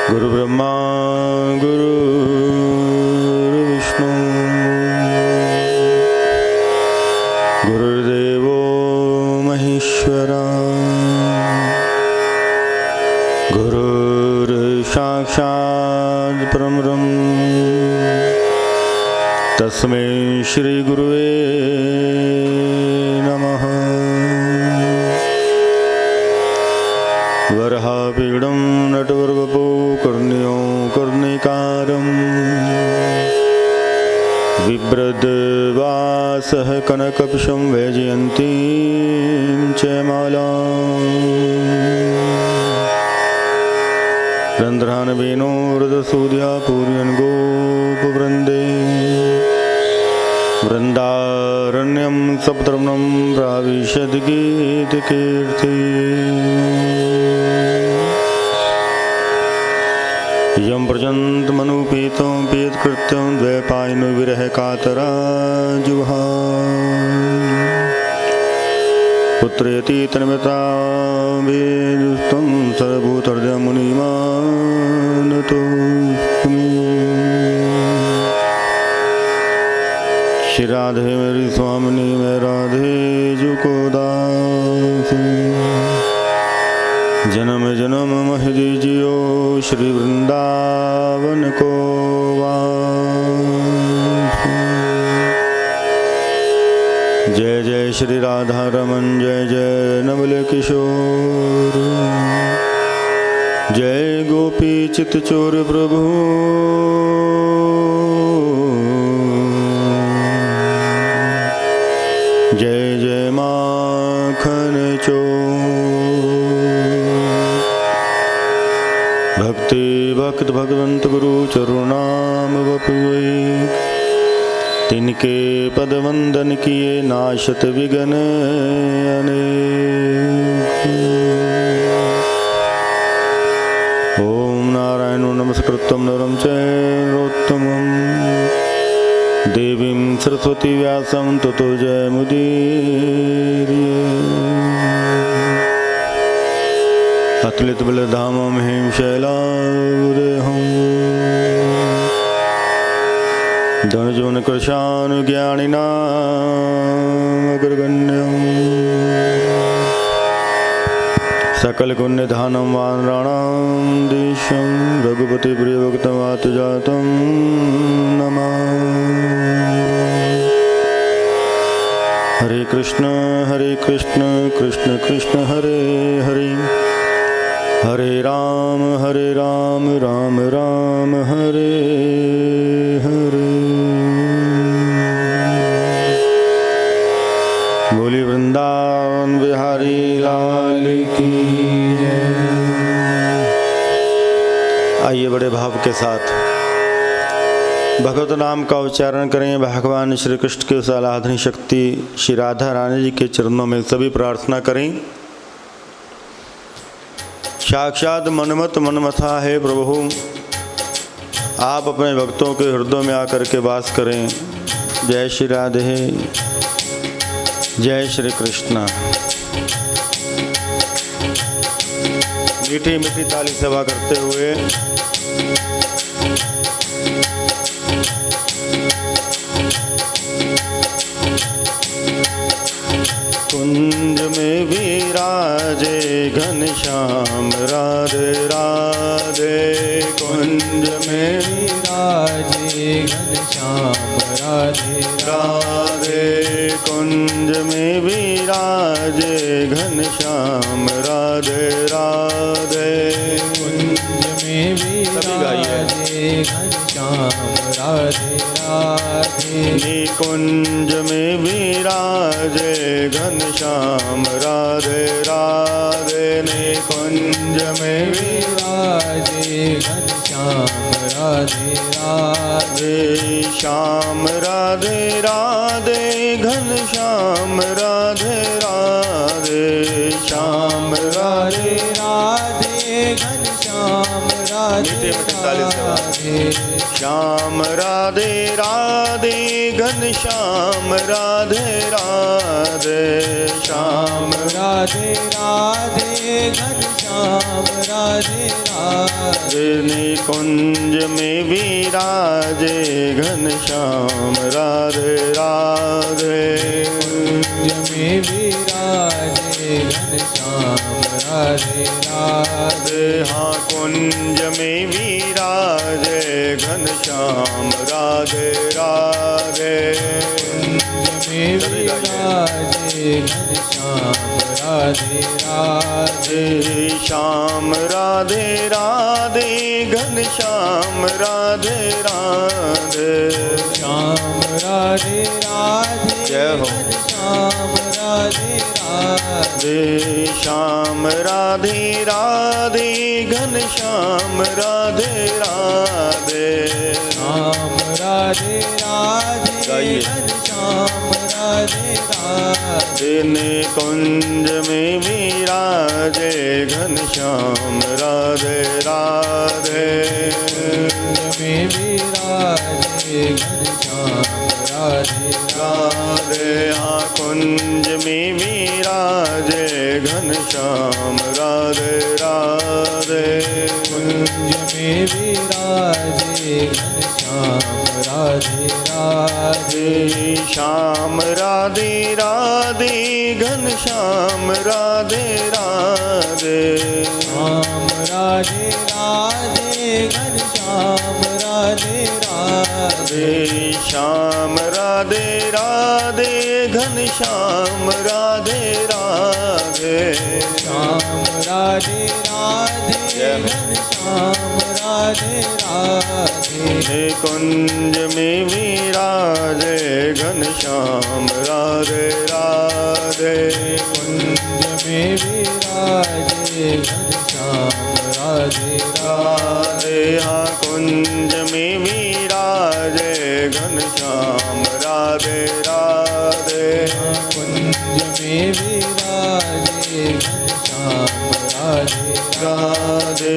गुरु ब्रह्मा गुरु विष्णु गुरुर्देवो महेश्वरा गुरुर्साक्षात् परब्रह्म तस्मै श्री गुरुवे नमः। वराहपीडं नटवरवपु कर्ण्यो कर्णिकारं बिभ्रद्वासः कनकपुषं वैजयन्तीं च मालाम् रन्ध्रान् वेणोरदसूद्या पूरयन् गोपवृन्दे वृन्दारण्यं सप्तवर्णं प्राविशद् गीतकीर्ति यं प्रजन्तमनुपीतं पीतकृत्यं द्वैपायनो विरहकातरा जुहार पुत्रयति तन्मयता वेदुस्तं सर्वभूतहृदयमुनिमानतोऽस्मि। श्री राधे मेरी स्वामिनी मैं राधे जुको दासी जन्म जन्म मह दीजियो श्री वृंदावन को वास। जय जय श्री राधा रमन जय जय नवल किशोर जय गोपी चित चोर प्रभु जय जय माखन चोर। भक्ति भक्त भगवंत गुरु चरुणाम वपुए तिनके पद वंदन किए नाशत विघ्न अनेक। ओम नारायणो नमस्कृत्यं नरं चैव नरोत्तमं देवीं सरस्वती व्यासं ततो जयमुदीरये। अतुलित बलधामं हिं शैलावदेहं धनुजोन कृशानुज्ञानिनामग्रगण्यं सकल गुण्यधानं वानराणां देशं रघुपति प्रियभक्तमातुजातं नमामि। हरे कृष्ण कृष्ण कृष्ण हरे हरे हरे राम राम राम हरे हरे। बोली वृंदावन बिहारी लाल की जय। आइए बड़े भाव के साथ भगवत नाम का उच्चारण करें। भगवान श्री कृष्ण की उस आराधनी शक्ति श्री राधा रानी जी के चरणों में सभी प्रार्थना करें। साक्षात मनमत मनमथा है प्रभु, आप अपने भक्तों के हृदयों में आकर के वास करें। जय श्री राधे जय श्री कृष्ण। मीठी मीठी ताली सेवा करते हुए कुंज में विराजे घनश्याम राधे राधे। कुंज में विराजे घनश्याम राधे राधे कुंज में विराजे घनश्याम राधे राधे। कुंज में विराजे घनश्याम राधे राधे। निकुंज में विराजे घनश्याम राधे राधे। निकुंज में विराजे घनश्याम राधे राधे। श्याम राधे राधे घनश्याम राधे राधे। श्याम राधे राधे घनश्याम राधे मीठे मीठे ताली से राधे श्याम राधे राधे घन श्याम राधे राधे श्याम राधे राधे घन श्याम राधे राधे निकुंज में विराजे घन श्याम राधे राधे कुंज में विराजे घन श्याम राधे राधे हाँ कुंज में विराजे घन श्याम राधे राधे कुंज में विराजे घन श्याम राधे राधे श्याम राधे राधे घन श्याम राधे राधे श्याम राधे राधे जय हो। घन श्याम राधे राधे श्याम राधे राधे घन श्याम राधे राधे श्याम राधे राधे गाइए। घन श्याम राधे राधे कुंज में विराजे घन श्याम राधे राधे कुंज में विराजे घन श्याम राधे राधे हाँ कुंज में विराजे घन श्याम राधे राधे कुंज में विराजे घन श्याम राधे राधे श्याम राधे राधे घन श्याम राधे राधे श्याम राधे राधे घन श्याम राधे राधे श्याम राधे राधे घन श्याम राधे राधे श्याम राधे राधे घन श्याम राधे राधे कुंज में विराजे घन श्याम राधे राधे कुंज में विराजे घन श्याम राधे राधे हाँ कुंज में विराजे घन श्याम राधे राधे कुंज में विराजे घन श्याम राधे राधे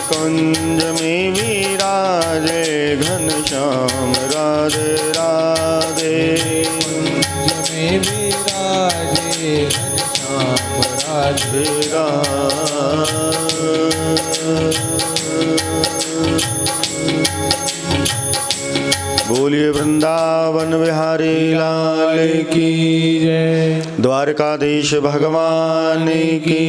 कुंज में विराजे घन श्याम राधे राधे कुंज में विराजे घन श्याम राधे बोलिए वृंदावन बिहारी लाल की जय द्वारकाधीश भगवान की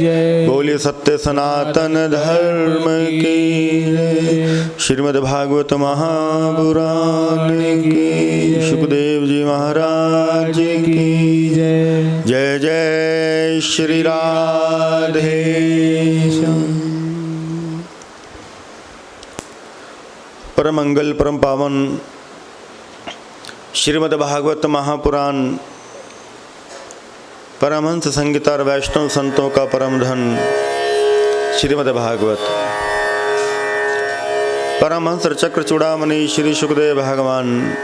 जय बोलिए सत्य सनातन धर्म की जय। श्रीमद् भागवत महापुराण की सुखदेव जी महाराज की जय जय जय श्री राधे परम मंगल परम पावन श्रीमद् भागवत महापुराण परमहंस संहिता और वैष्णव संतों का परम धन श्रीमद् भागवत परमहंस चक्र चूड़ामणि श्री सुखदेव भगवान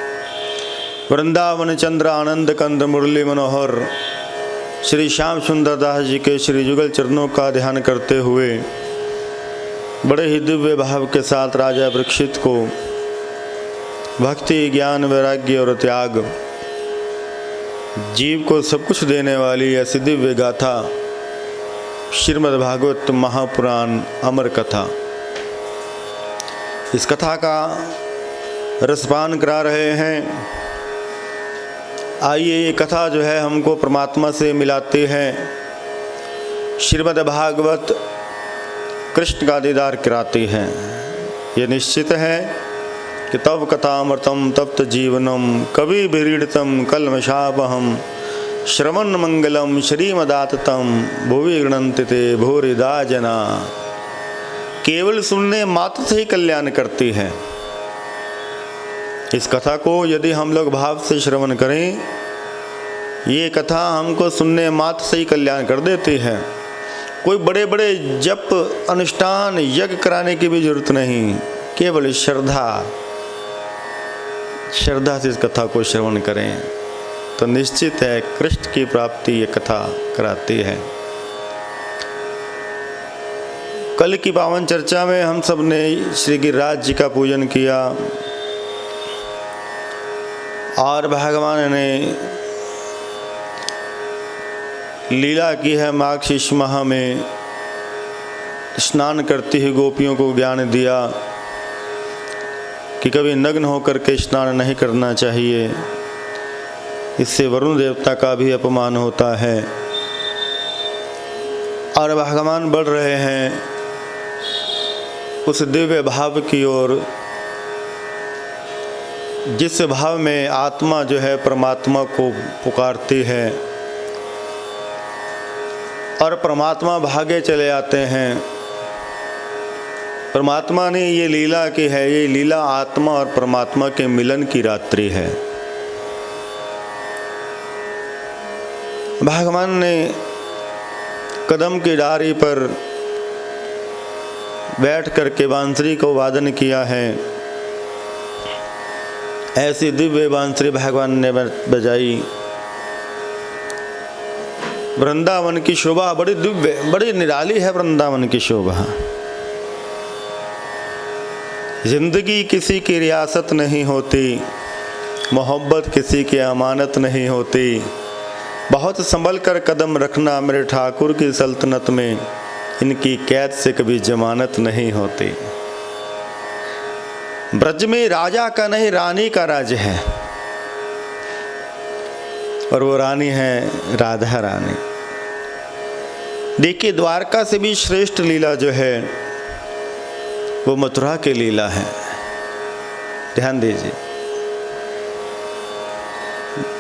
वृंदावन चंद्र आनंद कंद मुरली मनोहर श्री श्याम सुंदर दास जी के श्री जुगल चरणों का ध्यान करते हुए बड़े ही दिव्य भाव के साथ राजा परीक्षित को भक्ति ज्ञान वैराग्य और त्याग जीव को सब कुछ देने वाली ऐसी दिव्य गाथा श्रीमद् भागवत महापुराण अमर कथा, इस कथा का रसपान करा रहे हैं। आइए ये कथा जो है हमको परमात्मा से मिलाती है। श्रीमद् भागवत कृष्ण का दीदार कराती है। ये निश्चित है कि तव कथामृतम तप्त जीवनम कवि विरीड़तम कलमशापहम श्रवण मंगलम श्रीमदाततम भुवि गणन्ति ते भूरिदा जना। केवल सुनने मात्र से ही कल्याण करती है। इस कथा को यदि हम लोग भाव से श्रवण करें, ये कथा हमको सुनने मात्र से ही कल्याण कर देती है। कोई बड़े बड़े जप अनुष्ठान यज्ञ कराने की भी जरूरत नहीं, केवल श्रद्धा से इस कथा को श्रवण करें तो निश्चित है कृष्ण की प्राप्ति ये कथा कराती है। कल की पावन चर्चा में हम सब ने श्री गिरिराज जी का पूजन किया और भगवान ने लीला की है। माघ माह में स्नान करती हुई गोपियों को ज्ञान दिया कि कभी नग्न होकर के स्नान नहीं करना चाहिए, इससे वरुण देवता का भी अपमान होता है। और भगवान बढ़ रहे हैं उस दिव्य भाव की ओर जिस भाव में आत्मा जो है परमात्मा को पुकारती है और परमात्मा भागे चले आते हैं। परमात्मा ने ये लीला की है, ये लीला आत्मा और परमात्मा के मिलन की रात्रि है। भगवान ने कदम की डारी पर बैठ करके बांसुरी को वादन किया है। ऐसी दिव्य बांसुरी भगवान ने बजाई। वृंदावन की शोभा बड़ी दिव्य, बड़ी निराली है वृंदावन की शोभा। जिंदगी किसी की रियासत नहीं होती, मोहब्बत किसी की अमानत नहीं होती। बहुत संभल कर कदम रखना मेरे ठाकुर की सल्तनत में, इनकी कैद से कभी जमानत नहीं होती। ब्रज में राजा का नहीं रानी का राज है और वो रानी है राधा रानी। देखिए द्वारका से भी श्रेष्ठ लीला जो है वो मथुरा की लीला है। ध्यान दीजिए,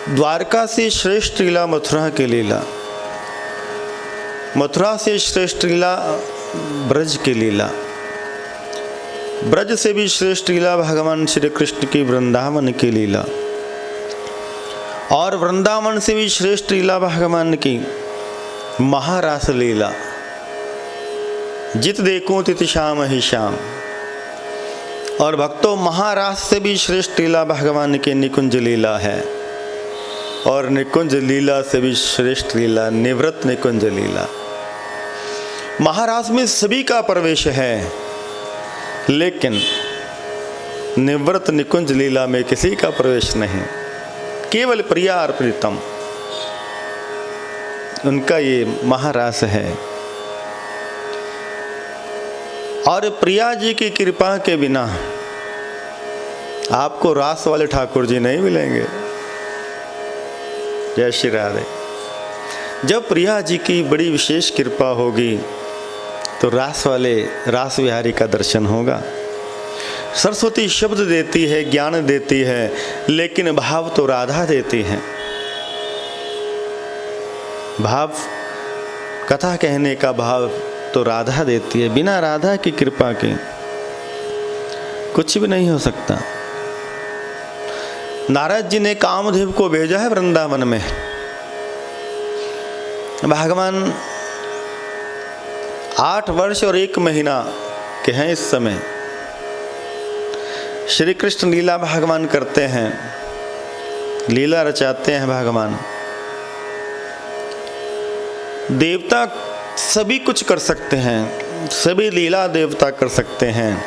द्वारका से श्रेष्ठ लीला मथुरा की लीला, मथुरा से श्रेष्ठ लीला ब्रज की लीला, ब्रज से भी श्रेष्ठ लीला भगवान श्री कृष्ण की वृंदावन की लीला, और वृंदावन से भी श्रेष्ठ लीला भगवान की महारास लीला। जित देखूं तित श्याम ही श्याम। और भक्तों महारास से भी श्रेष्ठ लीला भगवान की निकुंज लीला है, और निकुंज लीला से भी श्रेष्ठ लीला निवृत्त निकुंज लीला। महारास में सभी का प्रवेश है, लेकिन निवृत्त निकुंज लीला में किसी का प्रवेश नहीं। केवल प्रिया और प्रीतम, उनका ये महारास है। और प्रिया जी की कृपा के बिना आपको रास वाले ठाकुर जी नहीं मिलेंगे। जय श्री राधे। जब प्रिया जी की बड़ी विशेष कृपा होगी तो रास वाले रास विहारी का दर्शन होगा। सरस्वती शब्द देती है, ज्ञान देती है, लेकिन भाव तो राधा देती है। भाव, कथा कहने का भाव तो राधा देती है। बिना राधा की कृपा के कुछ भी नहीं हो सकता। नारद जी ने कामदेव को भेजा है वृंदावन में। भगवान 8 वर्ष और 1 महीना के हैं इस समय। श्री कृष्ण लीला भगवान करते हैं, लीला रचाते हैं भगवान। देवता सभी कुछ कर सकते हैं, सभी लीला देवता कर सकते हैं,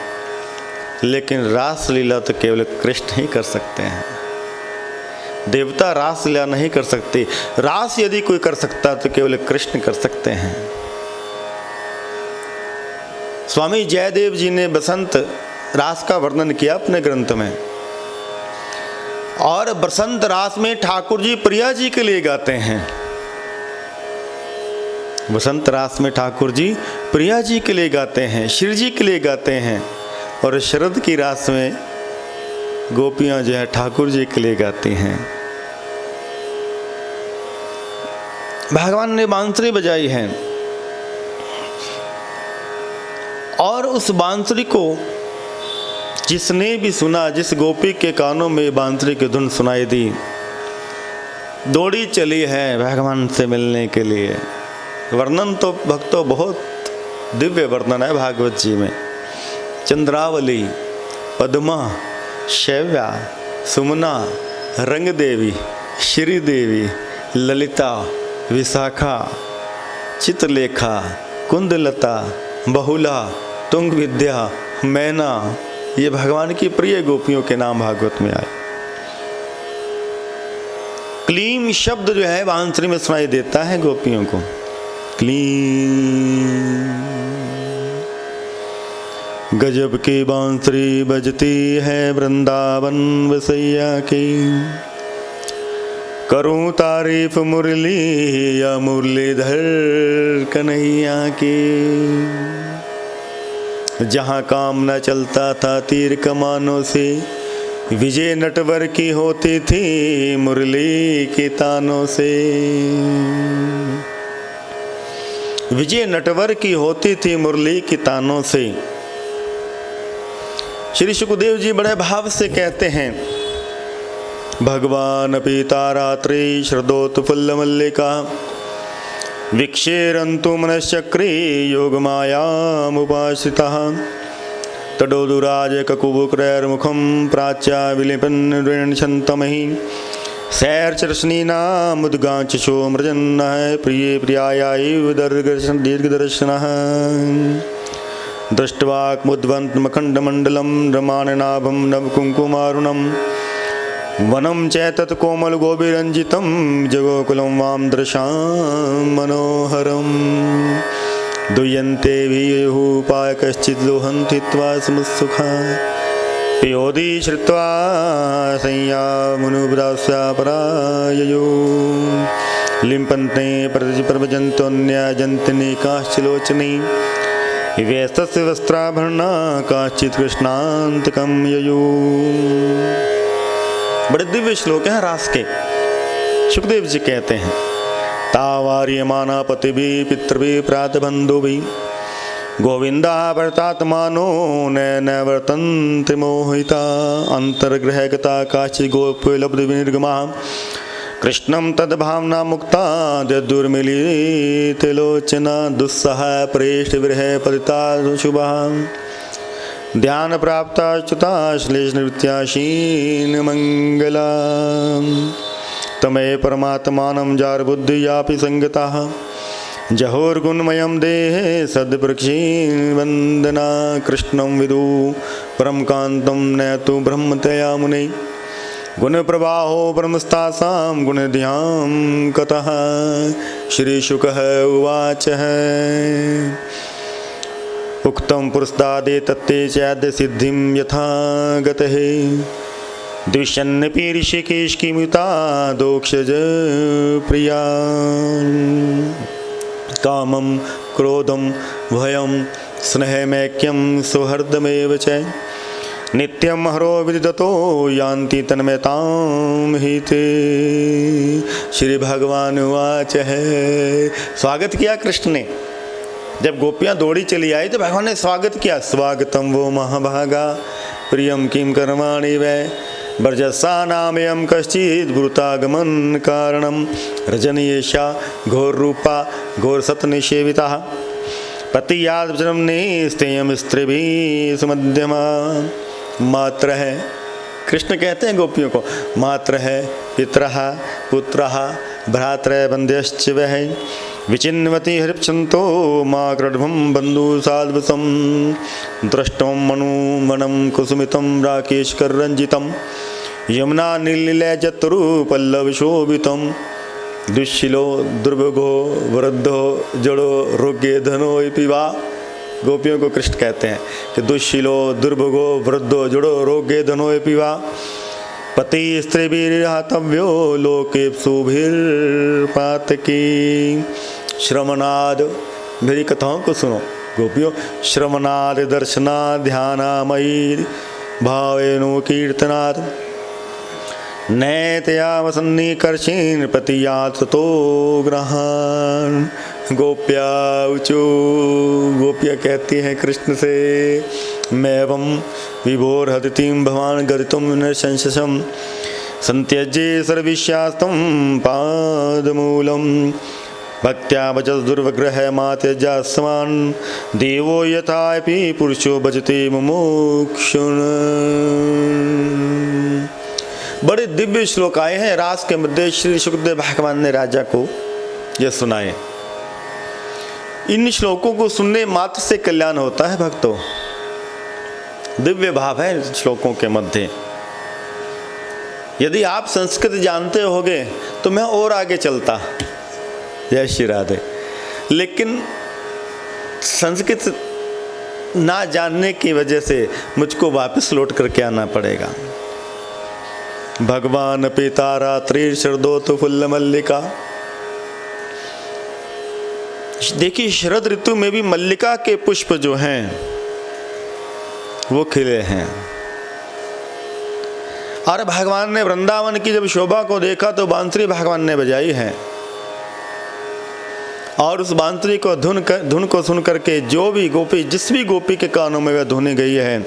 लेकिन रास लीला तो केवल कृष्ण ही कर सकते हैं। देवता रास लीला नहीं कर सकते। रास यदि कोई कर सकता तो केवल कृष्ण कर सकते हैं। स्वामी जयदेव जी ने बसंत रास का वर्णन किया अपने ग्रंथ में, और बसंत रास में ठाकुर जी प्रिया जी के लिए गाते हैं। बसंत रास में ठाकुर जी प्रिया जी के लिए गाते हैं, श्री जी के लिए गाते हैं, और शरद की रास में गोपियां जो है ठाकुर जी के लिए गाती हैं। भगवान ने बांसुरी बजाई है, और उस बांसुरी को जिसने भी सुना, जिस गोपी के कानों में बांसुरी की धुन सुनाई दी, दौड़ी चली है भगवान से मिलने के लिए। वर्णन तो भक्तों बहुत दिव्य वर्णन है भागवत जी में। चंद्रावली, पद्मा, शैव्या, सुमना, रंग देवी, श्री देवी, ललिता, विशाखा, चित्रलेखा, कुंदलता, बहुला, तुंग विद्या, मैना, ये भगवान की प्रिय गोपियों के नाम भागवत में आए। क्लीम शब्द जो है बांसुरी में सुनाई देता है गोपियों को, क्लीम। गजब की बांसुरी बजती है वृंदावन वसैया की, करूं तारीफ मुरली या मुरलीधर कन्हैया की। जहाँ काम न चलता था तीर कमानों से, विजय नटवर की होती थी मुरली के तानों से। विजय नटवर की होती थी मुरली के तानों से। श्री सुखदेव जी बड़े भाव से कहते हैं, भगवान पीता रात्रि श्रद्धोत्फुल्ल मल्लिका, विक्षेरन्तु मनश्चक्रे योगमायामुपाश्रितः। तडोदुराज ककुबुक्रैर्मुखं प्राच्या विलिपन्नृणशन्तमहि, सैर्चरश्नीनामुद्गाञ्चशो मृजन्नः प्रिये प्रियायैव दीर्घदर्शनः। दृष्ट्वाक्मुद्वन्तमखण्डमण्डलं रमाननाभं नवकुङ्कुमारुणं, वनं चैतत् कोमलगोभिरञ्जितं जगोकुलं वां दृशां मनोहरम्। दुयन्ते वियुपाय कश्चित् दोहन्थित्वा समुत्सुखा, पयोधि श्रुत्वा संयामुनुब्रास्या पराययो। लिम्पन्ते प्रभजन्तोऽन्याजन्तनेकाश्चिलोचने, व्यस्तस्य वस्त्राभरणा काश्चित् कृष्णान्तकं ययो। बड़े दिव्य श्लोक हैं रास के। सुखदेव जी कहते हैं, तावार्यमाना पतिभि पितृभि प्रातबन्धुभि, गोविंदा वर्तात्मानो न वर्तन्ते मोहिता। अंतर्ग्रहगता काचित् गोप्यलब्धविनिर्गमा, कृष्णं तद्भावना मुक्ता दुर्मिलिते लोचना। दुस्सह प्रेष्ठ विरह पतिता शुभा, ध्यान प्राप्ता च्युता श्लेष निवृत्याशीन मंगला। तमे परमात्मानं जार बुद्धियापि संगताः, जहोर्गुणमयं देहे सद्वृक्षीन् वन्दना। कृष्णं विदु परं कान्तं न तु ब्रह्मतया मुने, गुणप्रवाहो परमस्तासां गुणध्यां कतः। श्रीशुकः उवाच, उक्तं पुरस्तादे तत्ते चैद्य सिद्धिं यथा गतः, द्विषन्नपि ऋषिकेश किमुता दोक्षज प्रिया। कामं क्रोधं भयं स्नेहमैक्यं सौहर्दमेव च, नित्यं हरो विदितो यान्ति तन्मयतां हिते। श्री भगवान उवाच है। स्वागत किया कृष्ण ने। जब गोपियां दौड़ी चली आई तो भगवान ने स्वागत किया। स्वागतम वो महाभागा प्रियम किम कर्माणि वै, ब्रजसा नामयम कश्चित् ब्रूतागमन कारणम। रजनीयेशा घोर रूपा घोर सत निषेविता, पतियाद जन्मने स्तेयम स्त्रीभि सुमध्यमा। मात्र है, कृष्ण कहते हैं गोपियों को, मात्र है पितरः पुत्रः भ्रातरः बन्ध्यश्च वः, विचिन्वति हृप्सन्तो मा कृड्भं बन्धु साल्वसं। दृष्टं मनुवनं कुसुमितं राकेशकररञ्जितं, यमुना नीललयजतरु पल्लवशोभितं। दुश्शीलो दुर्भगो वृद्धो जड़ो रोग्ये धनोऽपि वा। गोपियों को कृष्ण कहते हैं कि दुश्शीलो दुर्भगो वृद्धो जड़ो रोग्ये धनोऽपि वा, पति स्त्रीभिर्हतव्यो लोकेप्सुभिर्पातकी। श्रवणाद, मेरी कथाओं को सुनो गोपियों। श्रवणाद दर्शनाद ध्यानामयी भावेनो कीर्तनाद, नैतया वसन्निकर्षेण प्रतियात ततो ग्रहान। गोप्या ऊचो, गोपियाँ कहती हैं कृष्ण से, मैवं विभोर हदितिं भवान गदितुं नृशंससं, संत्यज्ये सर्विश्यास्तं पादमूलं। भक्त्या भजस दुर्वग्रह मात्यजास्वान्, देवो यथापि पुरुषो भजते मुमुक्षुन्। बड़े दिव्य श्लोक आए हैं रास के मध्य। श्री सुखदेव भगवान ने राजा को यह सुनाए। इन श्लोकों को सुनने मात्र से कल्याण होता है भक्तों। दिव्य भाव है श्लोकों के मध्य। यदि आप संस्कृत जानते होगे तो मैं और आगे चलता, जय श्री राधे। लेकिन संस्कृत ना जानने की वजह से मुझको वापस लौट करके आना पड़ेगा। भगवान पिता रात्रि शरदोत फुल्ल मल्लिका। देखिए शरद ऋतु में भी मल्लिका के पुष्प जो हैं वो खिले हैं। और भगवान ने वृंदावन की जब शोभा को देखा तो बांसुरी भगवान ने बजाई है, और उस बांसुरी को धुन को सुन करके जो भी गोपी, जिस भी गोपी के कानों में वह धुन गई है,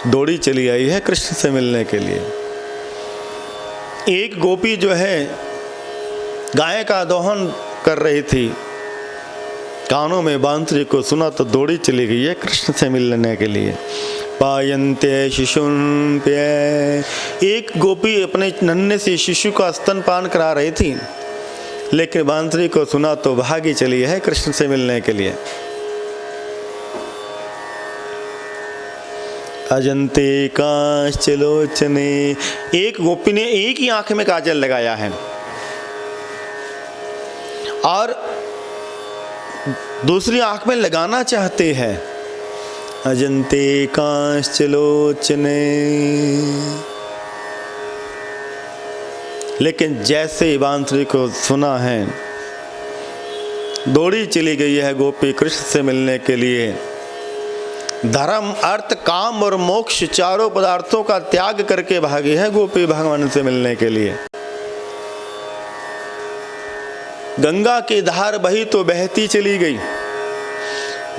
दौड़ी चली आई है कृष्ण से मिलने के लिए। एक गोपी जो है गाय का दोहन कर रही थी, कानों में बांसुरी को सुना तो दौड़ी चली गई है कृष्ण से मिलने के लिए। पायन्ते शिशुन प्य। एक गोपी अपने नन्हे से शिशु का स्तनपान करा रही थी, लेकिन बांसुरी को सुना तो भागी चली है कृष्ण से मिलने के लिए। अजंते कांचलोचने। एक गोपी ने एक ही आंख में काजल लगाया है और दूसरी आंख में लगाना चाहते हैं। अजंते कांचलोचने। लेकिन जैसे ही बांसुरी को सुना है, दौड़ी चली गई है गोपी कृष्ण से मिलने के लिए। धर्म अर्थ काम और मोक्ष चारों पदार्थों का त्याग करके भागी है गोपी भगवान से मिलने के लिए। गंगा की धार बही तो बहती चली गई।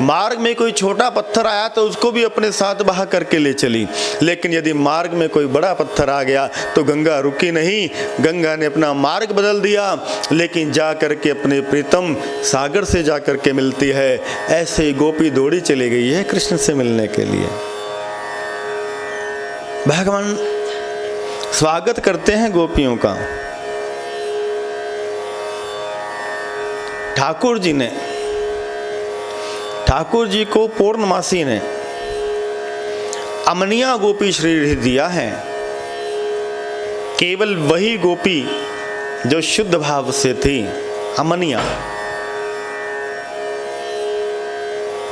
मार्ग में कोई छोटा पत्थर आया तो उसको भी अपने साथ बहा करके ले चली, लेकिन यदि मार्ग में कोई बड़ा पत्थर आ गया तो गंगा रुकी नहीं। गंगा ने अपना मार्ग बदल दिया, लेकिन जा करके अपने प्रीतम सागर से जा करके मिलती है। ऐसे ही गोपी दौड़ी चली गई है कृष्ण से मिलने के लिए। भगवान स्वागत करते हैं गोपियों का। ठाकुर जी को पूर्णमासी ने अमनिया गोपी श्री दिया है। केवल वही गोपी जो शुद्ध भाव से थी, अमनिया,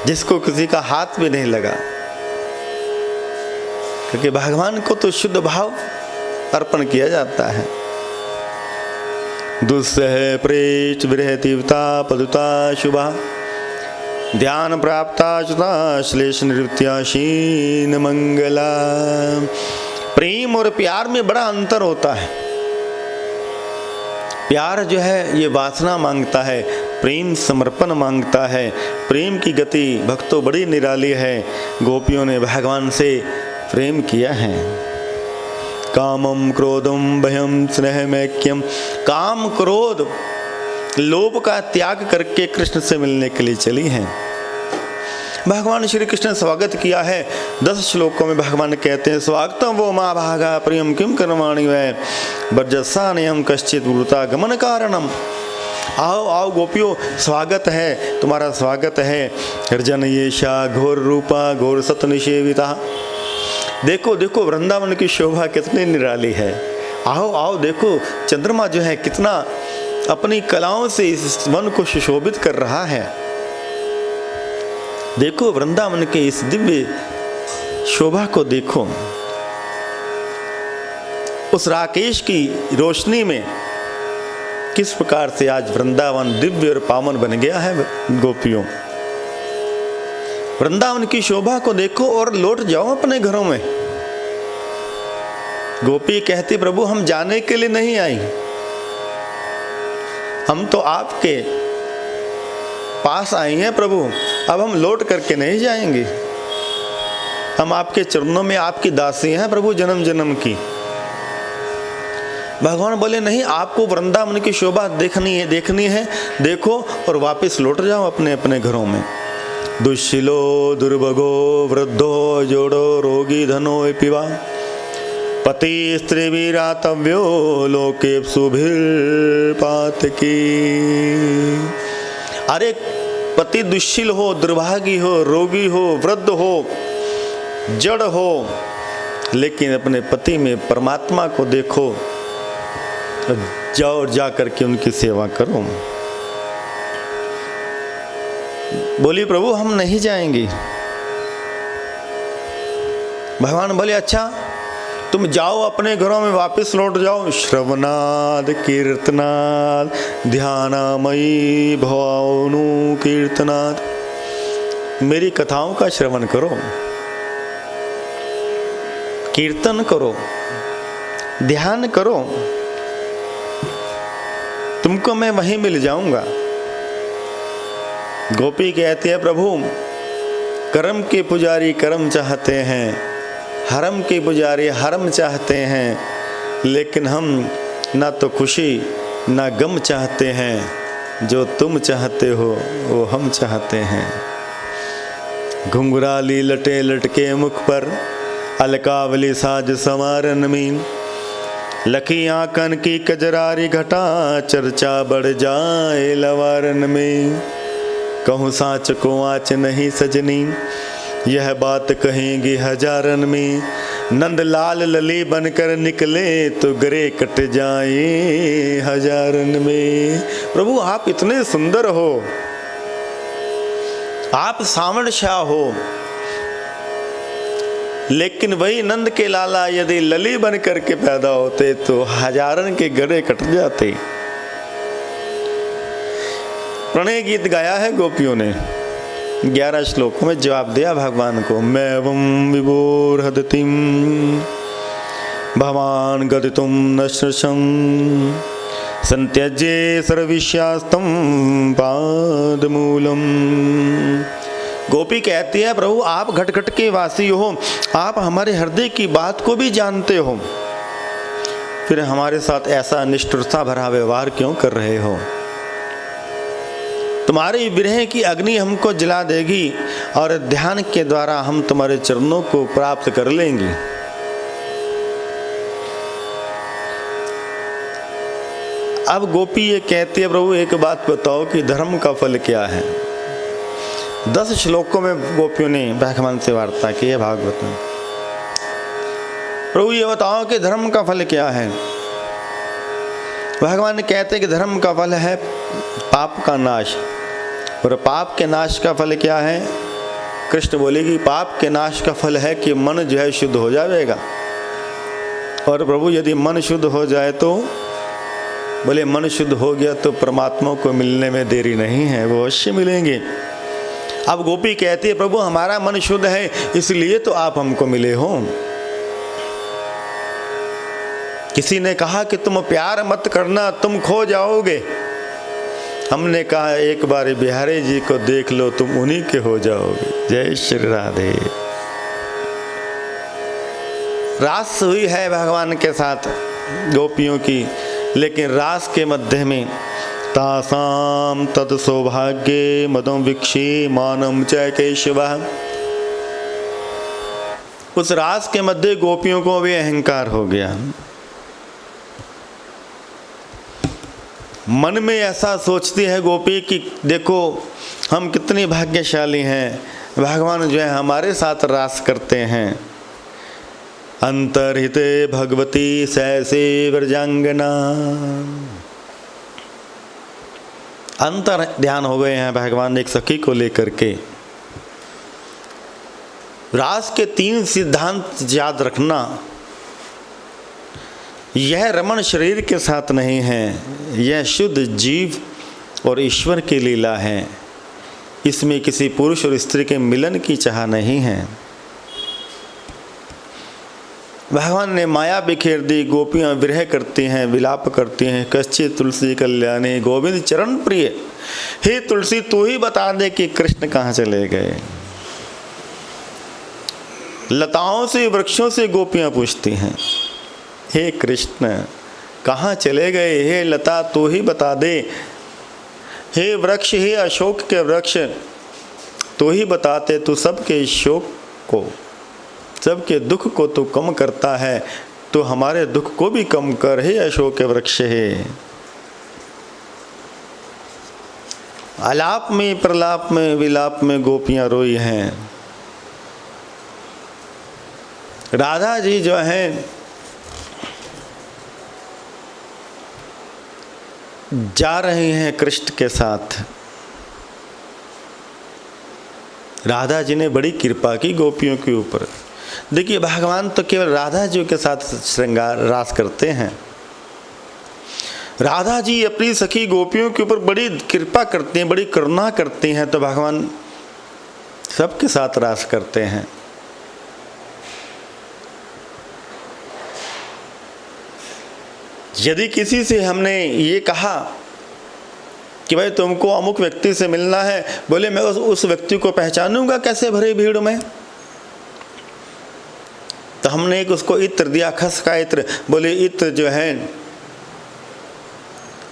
जिसको किसी का हाथ भी नहीं लगा, क्योंकि भगवान को तो शुद्ध भाव अर्पण किया जाता है। दुस्सह प्रेत बृहतीवता पदुता शुभा ध्यान प्राप्ता चुता श्लेष निवृत्याशीन मंगला। प्रेम और प्यार में बड़ा अंतर होता है। प्यार जो है ये वासना मांगता है, प्रेम समर्पण मांगता है। प्रेम की गति भक्तों बड़ी निराली है। गोपियों ने भगवान से प्रेम किया है। कामम क्रोधम भयम स्नेहमैक्यम। काम क्रोध लोभ का त्याग करके कृष्ण से मिलने के लिए चली हैं। भगवान श्री कृष्ण ने स्वागत किया है। 10 श्लोकों में भगवान कहते हैं, स्वागतम वो माँ भागा प्रियम किम कर्माणि वै ब्रजसानयम कश्चित ब्रूता गमन कारणम। आओ आओ गोपियों, स्वागत है, तुम्हारा स्वागत है। हृजन येषा घोर रूपा घोर सत निषेविता। देखो देखो वृंदावन की शोभा कितनी निराली है। आओ आओ देखो, चंद्रमा जो है कितना अपनी कलाओं से इस वन को सुशोभित कर रहा है। देखो वृंदावन के इस दिव्य शोभा को देखो। उस राकेश की रोशनी में किस प्रकार से आज वृंदावन दिव्य और पावन बन गया है। गोपियों, वृंदावन की शोभा को देखो और लौट जाओ अपने घरों में। गोपी कहती, प्रभु हम जाने के लिए नहीं आई, हम तो आपके पास आई हैं प्रभु, अब हम लौट करके नहीं जाएंगे। हम आपके चरणों में आपकी दासी हैं प्रभु, जन्म जन्म की। भगवान बोले नहीं, आपको वृंदावन की शोभा देखनी है, देखो और वापस लौट जाओ अपने अपने घरों में। दुश्शीलो दुर्भगो वृद्धो जोड़ो रोगी धनो पिवा पति स्त्री वीरातव्यो लोके सुभिर पात की। अरे पति दुश्शील हो, दुर्भागी हो, रोगी हो, वृद्ध हो, जड़ हो, लेकिन अपने पति में परमात्मा को देखो, जाओ और जा करके उनकी सेवा करो। बोली प्रभु हम नहीं जाएंगे। भगवान बोले अच्छा तुम जाओ अपने घरों में वापस लौट जाओ। श्रवणाद कीर्तनाद ध्यानामयी भवानु कीर्तनाद, मेरी कथाओं का श्रवण करो, कीर्तन करो, ध्यान करो, तुमको मैं वहीं मिल जाऊंगा। गोपी कहती है प्रभु कर्म के पुजारी कर्म चाहते हैं, हरम के पुजारी हरम चाहते हैं, लेकिन हम ना तो खुशी ना गम चाहते हैं, जो तुम चाहते हो वो हम चाहते हैं। घुंघराली लटे लटके मुख पर, अलकावली साज समारन में, लकी आंकन की कजरारी घटा, चर्चा बढ़ जाए लवारन में। कहूँ साँच को आँच नहीं सजनी, यह बात कहेंगी हजारन में। नंदलाल लली बनकर निकले तो गरे कट जाए हजारन में। प्रभु आप इतने सुंदर हो, आप सावण शाह हो, लेकिन वही नंद के लाला यदि लली बन करके पैदा होते तो हजारन के गरे कट जाते। प्रणय गीत गाया है गोपियों ने, 11 श्लोकों में जवाब दिया भगवान को। मैवं विभोर हदतिम भवान गदितुम नश्रशं, संत्यज्ये सर्विष्यास्तम पादमूलम। गोपी कहती है प्रभु आप घट घट के वासी हो, आप हमारे हृदय की बात को भी जानते हो, फिर हमारे साथ ऐसा निष्ठुरता भरा व्यवहार क्यों कर रहे हो? तुम्हारी विरह की अग्नि हमको जला देगी और ध्यान के द्वारा हम तुम्हारे चरणों को प्राप्त कर लेंगे। अब गोपी ये कहती है प्रभु एक बात बताओ कि धर्म का फल क्या है? 10 श्लोकों में गोपियों ने भगवान से वार्ता की है भागवत में। प्रभु ये बताओ कि धर्म का फल क्या है? भगवान कहते हैं कि धर्म का फल है पाप का नाश। और पाप के नाश का फल क्या है? कृष्ण बोलेगी पाप के नाश का फल है कि मन जो है शुद्ध हो जाएगा। और प्रभु यदि मन शुद्ध हो जाए तो बोले मन शुद्ध हो गया तो परमात्मा को मिलने में देरी नहीं है, वो अवश्य मिलेंगे। अब गोपी कहती है प्रभु हमारा मन शुद्ध है इसलिए तो आप हमको मिले हो। किसी ने कहा कि तुम प्यार मत करना तुम खो जाओगे, हमने कहा एक बार बिहारी जी को देख लो तुम उन्हीं के हो जाओगे। जय श्री राधे। रास हुई है भगवान के साथ गोपियों की, लेकिन रास के मध्य में तासाम तद सौभाग्य मदम वीक्षी मानम च केशवः, उस रास के मध्य गोपियों को भी अहंकार हो गया। मन में ऐसा सोचती है गोपी कि देखो हम कितनी भाग्यशाली हैं, भगवान जो है हमारे साथ रास करते हैं। अंतर्हिते भगवती सहसे व्रजांगना, अंतर ध्यान हो गए हैं भगवान एक सखी को लेकर के। रास के 3 सिद्धांत याद रखना, यह रमण शरीर के साथ नहीं है, यह शुद्ध जीव और ईश्वर की लीला है। इसमें किसी पुरुष और स्त्री के मिलन की चाह नहीं है। भगवान ने माया बिखेर दी, गोपियाँ विरह करती हैं, विलाप करती हैं। कच्ची तुलसी कल्याणी गोविंद चरण प्रिय, हे तुलसी तू ही बता दे कि कृष्ण कहाँ चले गए। लताओं से वृक्षों से गोपियाँ पूछती हैं हे कृष्ण कहाँ चले गए, हे लता तू ही बता दे, हे वृक्ष हे अशोक के वृक्ष तू ही बताते, तू सबके शोक को सबके दुख को तू कम करता है, तो हमारे दुख को भी कम कर, हे अशोक के वृक्ष है। आलाप में प्रलाप में विलाप में गोपियां रोई हैं। राधा जी जो हैं जा रहे हैं कृष्ण के साथ। राधा जी ने बड़ी कृपा की गोपियों के ऊपर। देखिए भगवान तो केवल राधा जी के साथ श्रृंगार रास करते हैं। राधा जी अपनी सखी गोपियों के ऊपर बड़ी कृपा करते हैं, बड़ी करुणा करते हैं, तो भगवान सबके साथ रास करते हैं। यदि किसी से हमने ये कहा कि भाई तुमको अमुक व्यक्ति से मिलना है, बोले मैं उस व्यक्ति को पहचानूंगा कैसे भरी भीड़ में? तो हमने एक उसको इत्र दिया, खस का इत्र, बोले इत्र जो है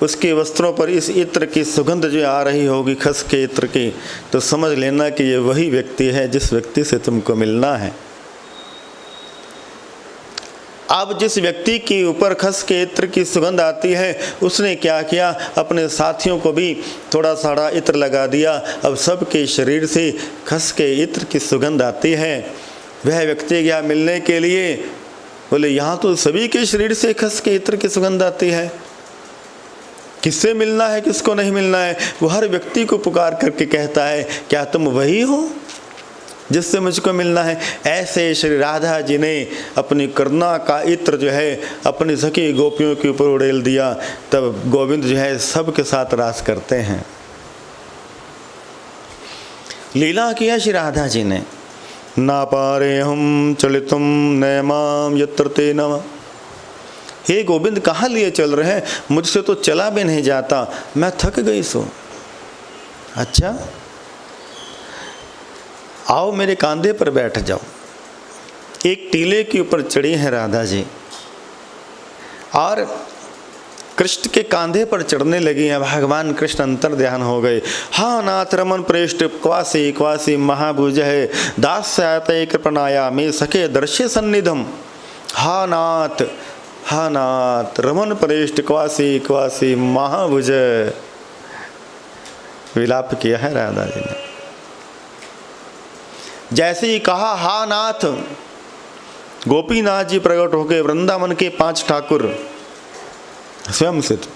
उसके वस्त्रों पर इस इत्र की सुगंध जो आ रही होगी खस के इत्र की, तो समझ लेना कि ये वही व्यक्ति है जिस व्यक्ति से तुमको मिलना है। अब जिस व्यक्ति के ऊपर खस के इत्र की सुगंध आती है, उसने क्या किया, अपने साथियों को भी थोड़ा साड़ा इत्र लगा दिया। अब सबके शरीर से खस के इत्र की सुगंध आती है। वह व्यक्ति गया मिलने के लिए, बोले यहाँ तो सभी के शरीर से खस के इत्र की सुगंध आती है, किससे मिलना है किसको नहीं मिलना है? वो हर व्यक्ति को पुकार करके कहता है, क्या तुम वही हो जिससे मुझको मिलना है? ऐसे श्री राधा जी ने अपनी करुणा का इत्र जो है अपनी सखी गोपियों के ऊपर उड़ेल दिया। तब गोविंद जो है सबके साथ रास करते हैं। लीला किया श्री राधा जी ने, ना पारे हम चलितुम नैमाम यत्र ते नम। हे गोविंद कहाँ लिए चल रहे हैं? मुझसे तो चला भी नहीं जाता, मैं थक गई सो। अच्छा आओ मेरे कांधे पर बैठ जाओ। एक टीले के ऊपर चढ़ी हैं राधा जी और कृष्ण के कांधे पर चढ़ने लगी हैं। भगवान कृष्ण अंतर ध्यान हो गए। हाँ नाथ रमन प्रेष्ठ क्वासी क्वासी महाभुज है दास्याते कृपणाया में सखे दर्शे सन्निधम। हा नाथ रमन प्रेष्ठ क्वासी क्वासी महाभुज। विलाप किया है राधा जी ने। जैसे ही कहा हा नाथ, गोपीनाथ जी प्रकट हो गए, वृंदावन के 5 ठाकुर स्वयं सिद्ध।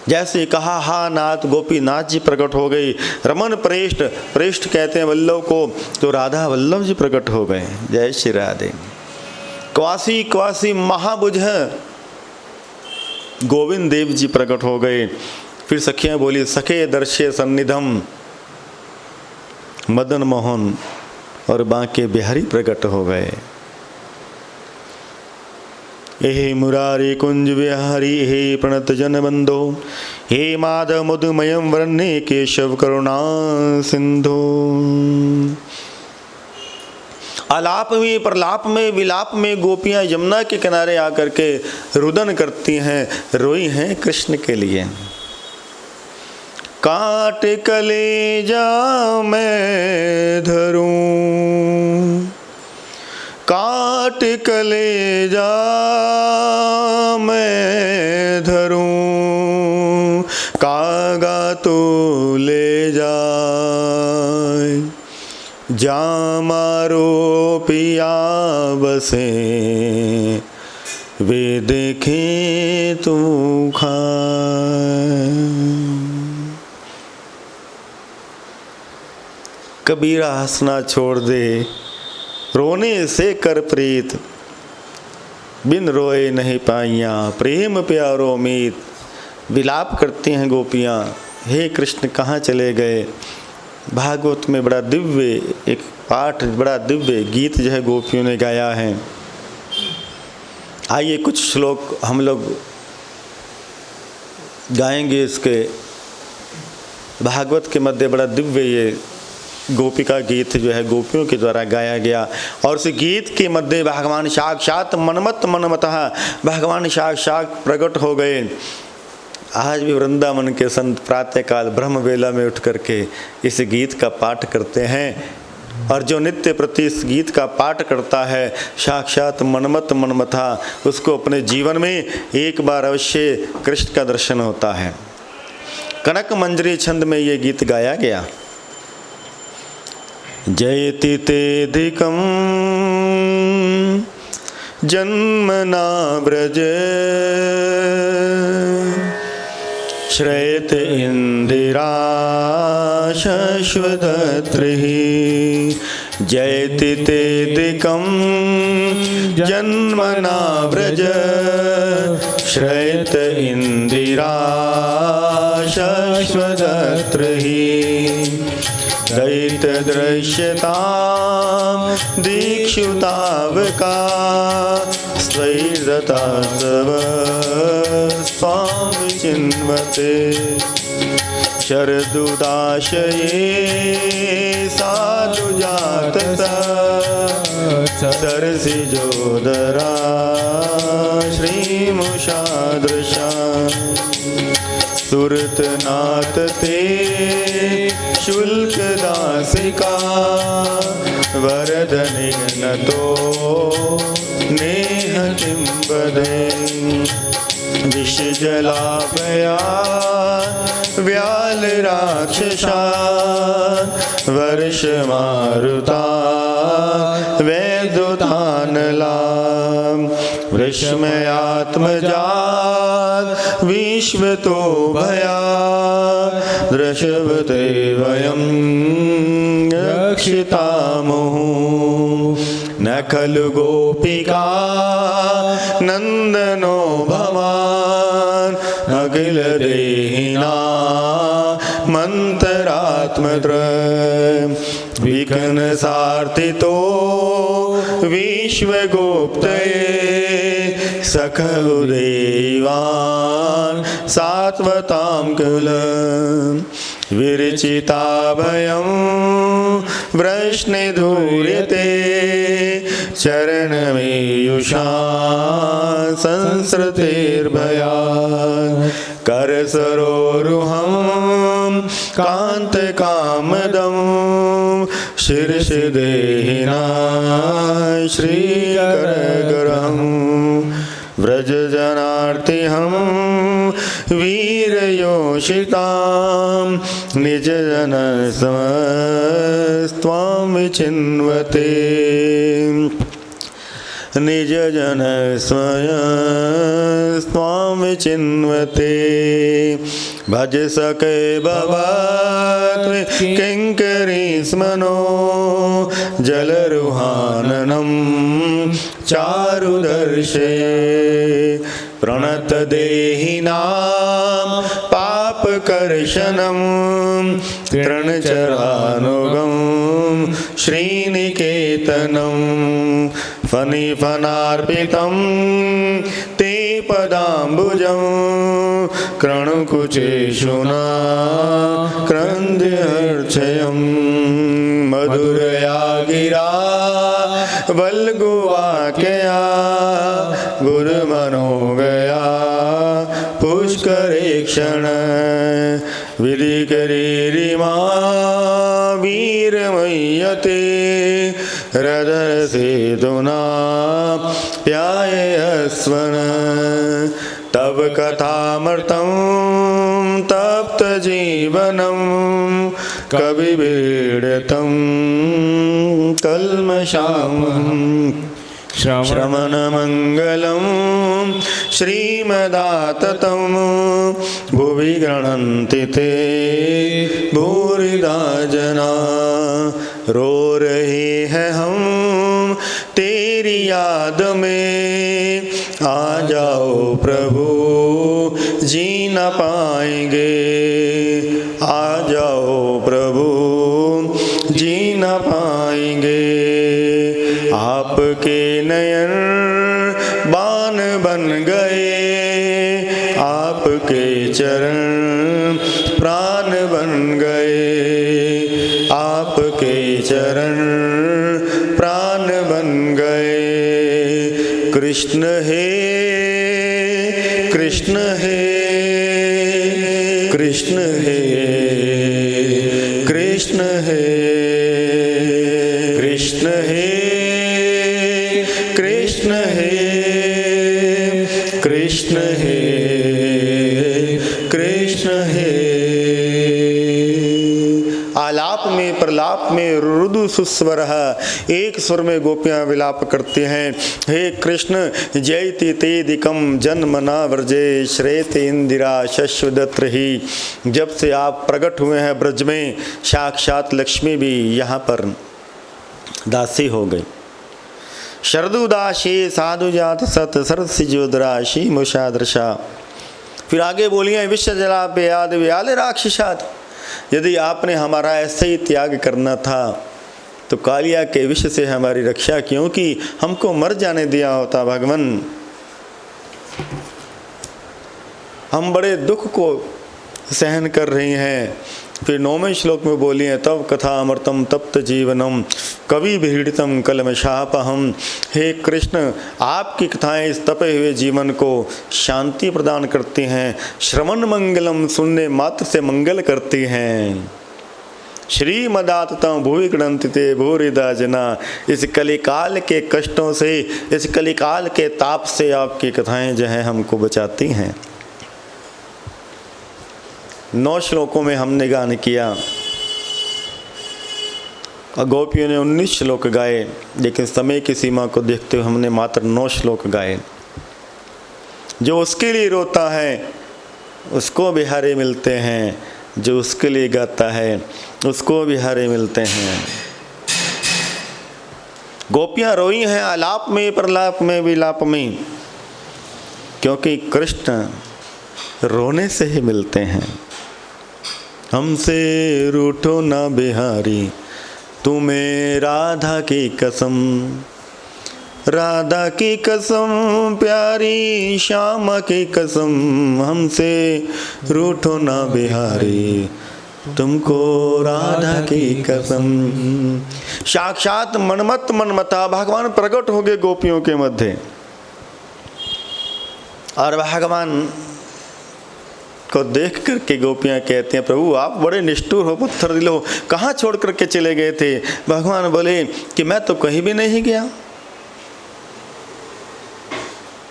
जैसे ही कहा हा नाथ, गोपीनाथ जी प्रकट हो गई। रमन प्रेष्ठ, प्रेष्ठ कहते हैं वल्लभ को, तो राधा वल्लभ जी प्रकट हो गए। जय श्री राधे। क्वासी क्वासी महाभुज है, गोविंद देव जी प्रकट हो गए। फिर सखियां बोली सखे दर्शे सन्निधम, मदन मोहन और बांके बिहारी प्रकट हो गए। हे मुरारी कुंज बिहारी, हे प्रणत जन बंधो, हे माधव मधुमयम वरण्य केशव करुणा सिंधु। आलाप में प्रलाप में विलाप में गोपियां यमुना के किनारे आकर के रुदन करती हैं, रोई हैं कृष्ण के लिए। काट कलेजा मैं धरूं, काट कलेजा मैं धरूं, कागा तो ले जाए, जा मारो पिया बसे, वे देखे तू खाए। कबीरा हंसना छोड़ दे, रोने से कर प्रीत, बिन रोए नहीं पाइया, प्रेम प्यारो मीत। विलाप करती हैं गोपियाँ, हे कृष्ण कहाँ चले गए। भागवत में बड़ा दिव्य एक पाठ, बड़ा दिव्य गीत जो है गोपियों ने गाया है। आइए कुछ श्लोक हम लोग गाएंगे। इसके भागवत के मध्य बड़ा दिव्य ये गोपिका गीत जो है गोपियों के द्वारा गाया गया। और उस गीत के मध्य भगवान साक्षात मनमतः भगवान साक्षात प्रकट हो गए। आज भी वृंदावन के संत प्रातःकाल ब्रह्म वेला में उठ करके इस गीत का पाठ करते हैं। और जो नित्य प्रति इस गीत का पाठ करता है साक्षात मनमतः, उसको अपने जीवन में एक बार अवश्य कृष्ण का दर्शन होता है। कनक मंजरी छंद में ये गीत गाया गया। जयति तेधिकं जन्मना व्रज श्रयत इंदिरा शश्वतत्रिः। जयति तेधिकं जन्मना व्रज श्रयत इंदिरा शश्वतत्रिः। दैत दृश्यतां दीक्षुतावका स्वैरता सव स्वामी चिन्वते। शरदुदाशये साधुजातसा सरसिजोदरा श्रीमुषादृशा। सुरतनाथ ते शुल्कदासिका वरदनिघ्नतो नेह किं वदे। विषजलापया व्यालराक्षसा वर्षमारुता वैद्युतानला। वृष्मयात्मजात् विश्वतो भया दृशवते वयं रक्षितामः। न खलु गोपिका नन्दनो भवान् अखिल देहिना मन्तरात्मत्रय। विघ्न सार्थितो विश्वगोप्तये सखलु देवान् सात्वतां कुल। विरचिताभयं वृष्णिधूर्यते चरणमेयुषा संसृतिर्भयात्। करसरोरुहं कान्तकामदं शीर्षि देहिना श्रीकरगरं। व्रजजनार्तिहं वीरयोषितां निजजनस्त्वां विचिन्वते। निजजनस्त्वां विचिन्वते। भज सखे भवत् किङ्करी स्मनो जलरुहाननं चारुदर्शये। प्रणतदेहिनां पापकर्षणं तृणचरानुगं श्रीनिकेतनं। फनिफनार्पितं ते पदाम्बुजं कृणुकुचेषुना क्रन्द्यर्चयं। मधुरया गिरा वल्गुवाक्यया गुरुमनो गया पुष्करे क्षण। विधिकरीरिमा वीरमय्यते हृदयसेतुना प्यायस्वन। तव कथामृतं तप्तजीवनं कविवीड्यतं कल्मषामहम्। श्रवणमङ्गलं श्रीमदाततं भुवि गृह्णन्ति ते भूरिदा जना। रो रहे हैं हम तेरी याद में, आ जाओ प्रभु जी न पाएंगे। आ जाओ प्रभु जी न पाएंगे। आपके नयन बाण बन गए, आपके चरण प्राण बन गए। आपके चरण प्राण बन गए। कृष्ण है कृष्ण है कृष्ण है कृष्ण है कृष्ण है कृष्ण है कृष्ण है कृष्ण है। विलाप में रुदु सुस्वर, एक स्वर में गोपियां विलाप करती हैं, हे कृष्ण जयति तेदिकम जन्मना व्रजे श्रेते इंदिरा शश्वदत्र ही। जब से आप प्रकट हुए हैं ब्रज में, साक्षात लक्ष्मी भी यहाँ पर दासी हो गई। शरदुदासी साधु जात सत सरसी जोदराशी मुषादृशा। फिर आगे बोलिए विश्व जला पे याद व्याल राक्षसात। यदि आपने हमारा ऐसे ही त्याग करना था तो कालिया के विष से हमारी रक्षा क्यों की, हमको मर जाने दिया होता भगवान। हम बड़े दुख को सहन कर रही हैं। फिर 9वें श्लोक में बोली है तव कथा अमृतम तप्त जीवनम कवि भीड़ितम कलमशापहम। हे कृष्ण, आपकी कथाएं इस तपे हुए जीवन को शांति प्रदान करती हैं, श्रवण मंगलम सुनने मात्र से मंगल करती हैं। श्रीमदातम भूवि गणंतिते भूरिदा जना। इस कलिकाल के कष्टों से, इस कलिकाल के ताप से आपकी कथाएं जो हैं हमको बचाती हैं। 9 श्लोकों में हमने गान किया और गोपियों ने 19 श्लोक गाए, लेकिन समय की सीमा को देखते हुए हमने मात्र 9 श्लोक गाए। जो उसके लिए रोता है उसको भी हारे मिलते हैं, जो उसके लिए गाता है उसको भी हारे मिलते हैं। गोपियां रोई हैं आलाप में, प्रलाप में, विलाप में, क्योंकि कृष्ण रोने से ही मिलते हैं। हमसे रूठो ना बिहारी, तुम्हें राधा की कसम, राधा की कसम प्यारी श्यामा की कसम। हमसे रूठो ना बिहारी, तुमको राधा की कसम। साक्षात मनमत मनमता भगवान प्रकट हो गए गोपियों के मध्य, और भगवान को देख करके गोपियां कहती हैं प्रभु आप बड़े निष्ठुर हो, पत्थर दिल हो, कहाँ छोड़ करके चले गए थे। भगवान बोले कि मैं तो कहीं भी नहीं गया,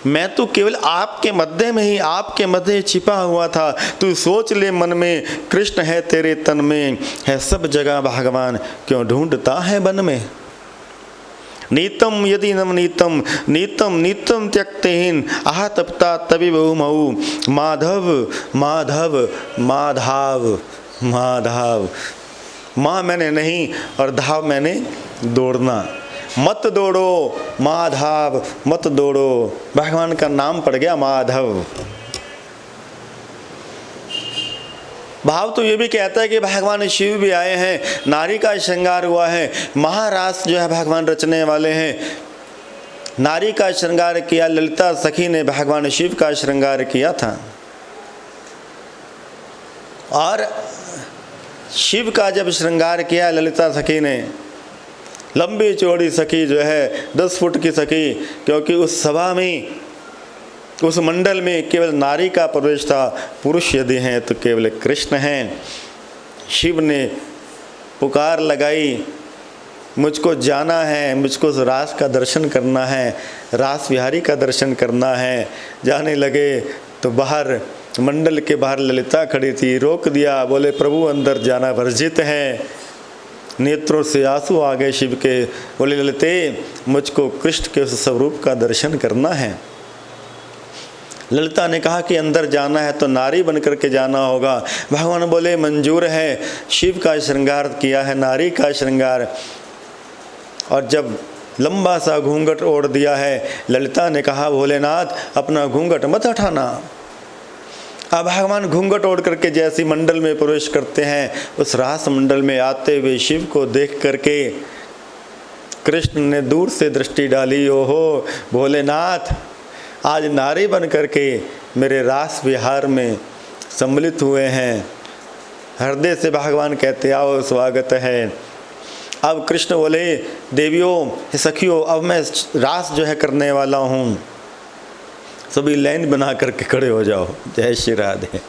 मैं तो केवल आपके मध्य में ही, आपके मध्य छिपा हुआ था। तू सोच ले मन में, कृष्ण है तेरे तन में, है सब जगह भगवान, क्यों ढूंढता है वन में। नीतम यदि नम नीतम, नीतम नीतम त्यक्तेहीन, आह तपता तभी बहु मऊ। माधव माधव माधाव माधाव, माँ मैंने नहीं और धाव मैंने दौड़ना। मत दौड़ो माधव, मत दौड़ो, भगवान का नाम पड़ गया माधव। भाव तो ये भी कहता है कि भगवान शिव भी आए हैं, नारी का श्रृंगार हुआ है, महारास जो है भगवान रचने वाले हैं। नारी का श्रृंगार किया ललिता सखी ने, भगवान शिव का श्रृंगार किया था। और शिव का जब श्रृंगार किया ललिता सखी ने, लंबी चौड़ी सखी जो है 10 फुट की सखी, क्योंकि उस सभा में, उस मंडल में केवल नारी का प्रवेश था, पुरुष यदि हैं तो केवल कृष्ण हैं। शिव ने पुकार लगाई, मुझको जाना है, मुझको रास का दर्शन करना है, रास विहारी का दर्शन करना है। जाने लगे तो बाहर, मंडल के बाहर ललिता खड़ी थी, रोक दिया, बोले प्रभु अंदर जाना वर्जित है। नेत्रों से आंसू आ गए शिव के, बोले ललिते मुझको कृष्ण के उस स्वरूप का दर्शन करना है। ललिता ने कहा कि अंदर जाना है तो नारी बन करके जाना होगा। भगवान बोले मंजूर है, शिव का श्रृंगार किया है, नारी का श्रृंगार। और जब लंबा सा घूंघट ओढ़ दिया है, ललिता ने कहा भोलेनाथ अपना घूंघट मत हटाना। अब भगवान घूंघट ओढ़ करके जैसे मंडल में प्रवेश करते हैं, उस रास मंडल में आते हुए शिव को देख करके कृष्ण ने दूर से दृष्टि डाली, ओहो भोलेनाथ आज नारी बन करके मेरे रास विहार में सम्मिलित हुए हैं। हृदय से भगवान कहते आओ स्वागत है। अब कृष्ण बोले देवियों सखियों, अब मैं रास जो है करने वाला हूँ, सभी लाइन बना करके खड़े हो जाओ। जय श्री राधे।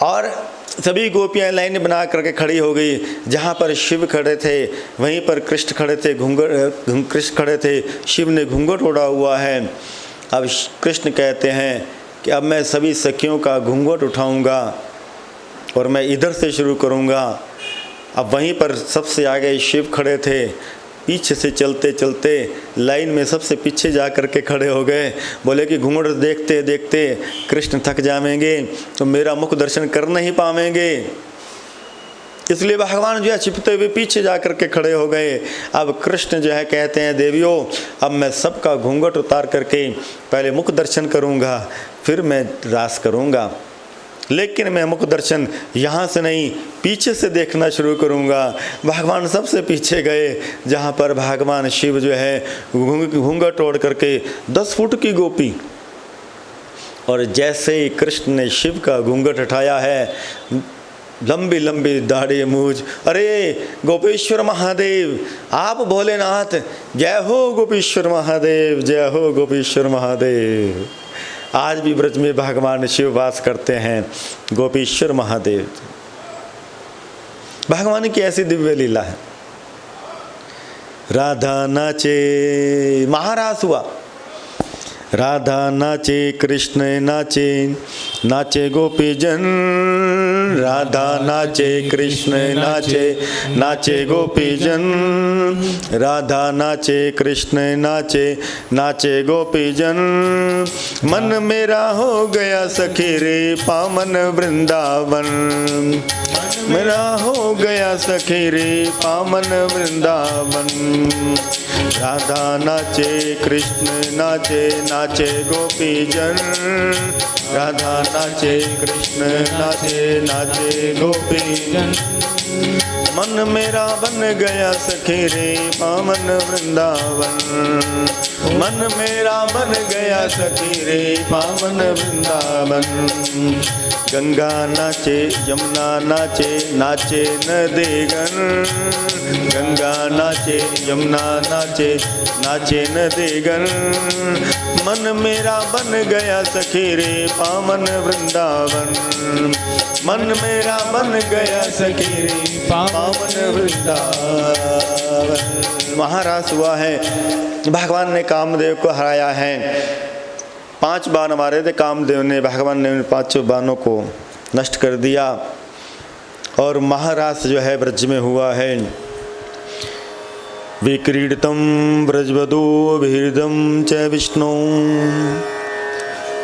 और सभी गोपियां लाइन बना करके खड़ी हो गई। जहाँ पर शिव खड़े थे वहीं पर कृष्ण खड़े थे, कृष्ण खड़े थे, शिव ने घूंघट ओढ़ा हुआ है। अब कृष्ण कहते हैं कि अब मैं सभी सखियों का घूंघट उठाऊंगा और मैं इधर से शुरू करूँगा। अब वहीं पर सबसे आगे शिव खड़े थे, पीछे से चलते चलते लाइन में सबसे पीछे जा कर के खड़े हो गए। बोले कि घूंघट देखते देखते कृष्ण थक जाएंगे तो मेरा मुख दर्शन कर नहीं पाएंगे, इसलिए भगवान जो है छिपते हुए पीछे जा कर के खड़े हो गए। अब कृष्ण जो है कहते हैं, देवियों अब मैं सबका घूंघट उतार करके पहले मुख दर्शन करूँगा, फिर मैं रास करूँगा, लेकिन मैं मुख दर्शन यहाँ से नहीं पीछे से देखना शुरू करूँगा। भगवान सबसे पीछे गए, जहाँ पर भगवान शिव जो है घूंघट ओढ़ करके 10 फुट की गोपी, और जैसे ही कृष्ण ने शिव का घूंघट उठाया है, लंबी लंबी दाढ़ी मूछ, अरे गोपेश्वर महादेव, आप भोलेनाथ, जय हो गोपेश्वर महादेव, जय हो गोपेश्वर महादेव। आज भी ब्रज में भगवान शिव वास करते हैं, गोपेश्वर महादेव। भगवान की ऐसी दिव्य लीला है। राधा नाचे, महारास हुआ, राधा नाचे कृष्ण नाचे, नाचे गोपी जन, राधा नाचे कृष्ण नाचे, नाचे गोपी जन, राधा नाचे कृष्ण नाचे, नाचे गोपी जन। मन मेरा हो गया सखी रे पावन वृंदावन, मेरा हो गया सखी रे पावन वृंदावन। राधा नाचे कृष्ण नाचे, नाचे गोपी जन, राधा नाचे कृष्ण नाचे, नाचे गोपी जन। मन मेरा बन गया सखी रे पावन वृंदावन, मन मेरा बन गया सखी रे पावन वृंदावन। गंगा नाचे यमुना नाचे, नाचे नदीगण, गंगा नाचे यमुना नाचे, नाचे नदीगण। मन मेरा बन गया सखी रे पावन वृंदावन, मन मेरा बन गया सखी रे पावन वृंदावन। महारास हुआ है, भगवान ने कामदेव को हराया है। 5 बाण मारे थे कामदेव ने, भगवान ने उन 5 बाणों को नष्ट कर दिया, और महारास जो है ब्रज में हुआ है। विक्रीडितम ब्रजवधू विहृदम च विष्णु,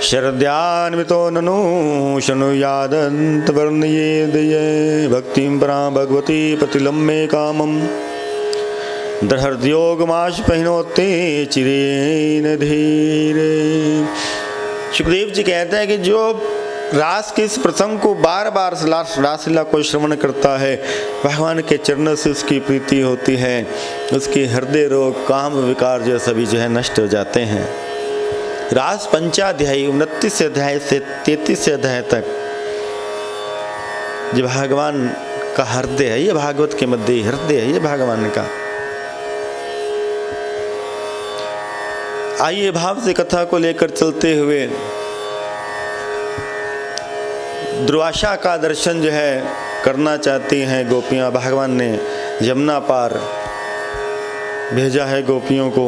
शरद्यान्वितो ननु शृणुयादन्त वर्णयेदये। भक्तिं परां भगवती प्रतिलम्बे कामम्, दृढ़योगमाश पहिनोते चिरेन धीरे। सुखदेव जी कहते हैं कि जो रास के इस प्रसंग को बार बार रासलीला को श्रवण करता है, भगवान के चरणों से उसकी प्रीति होती है, उसके हृदय रोग काम विकार जो सभी जो है नष्ट हो जाते हैं। रास पंचाध्यायी 29 अध्याय से 33 अध्याय तक जो भगवान का हृदय है, ये भागवत के मध्य हृदय है ये भगवान का। आइए भाव से कथा को लेकर चलते हुए दुर्वासा का दर्शन जो है करना चाहती हैं गोपियां। भगवान ने यमुना पार भेजा है गोपियों को।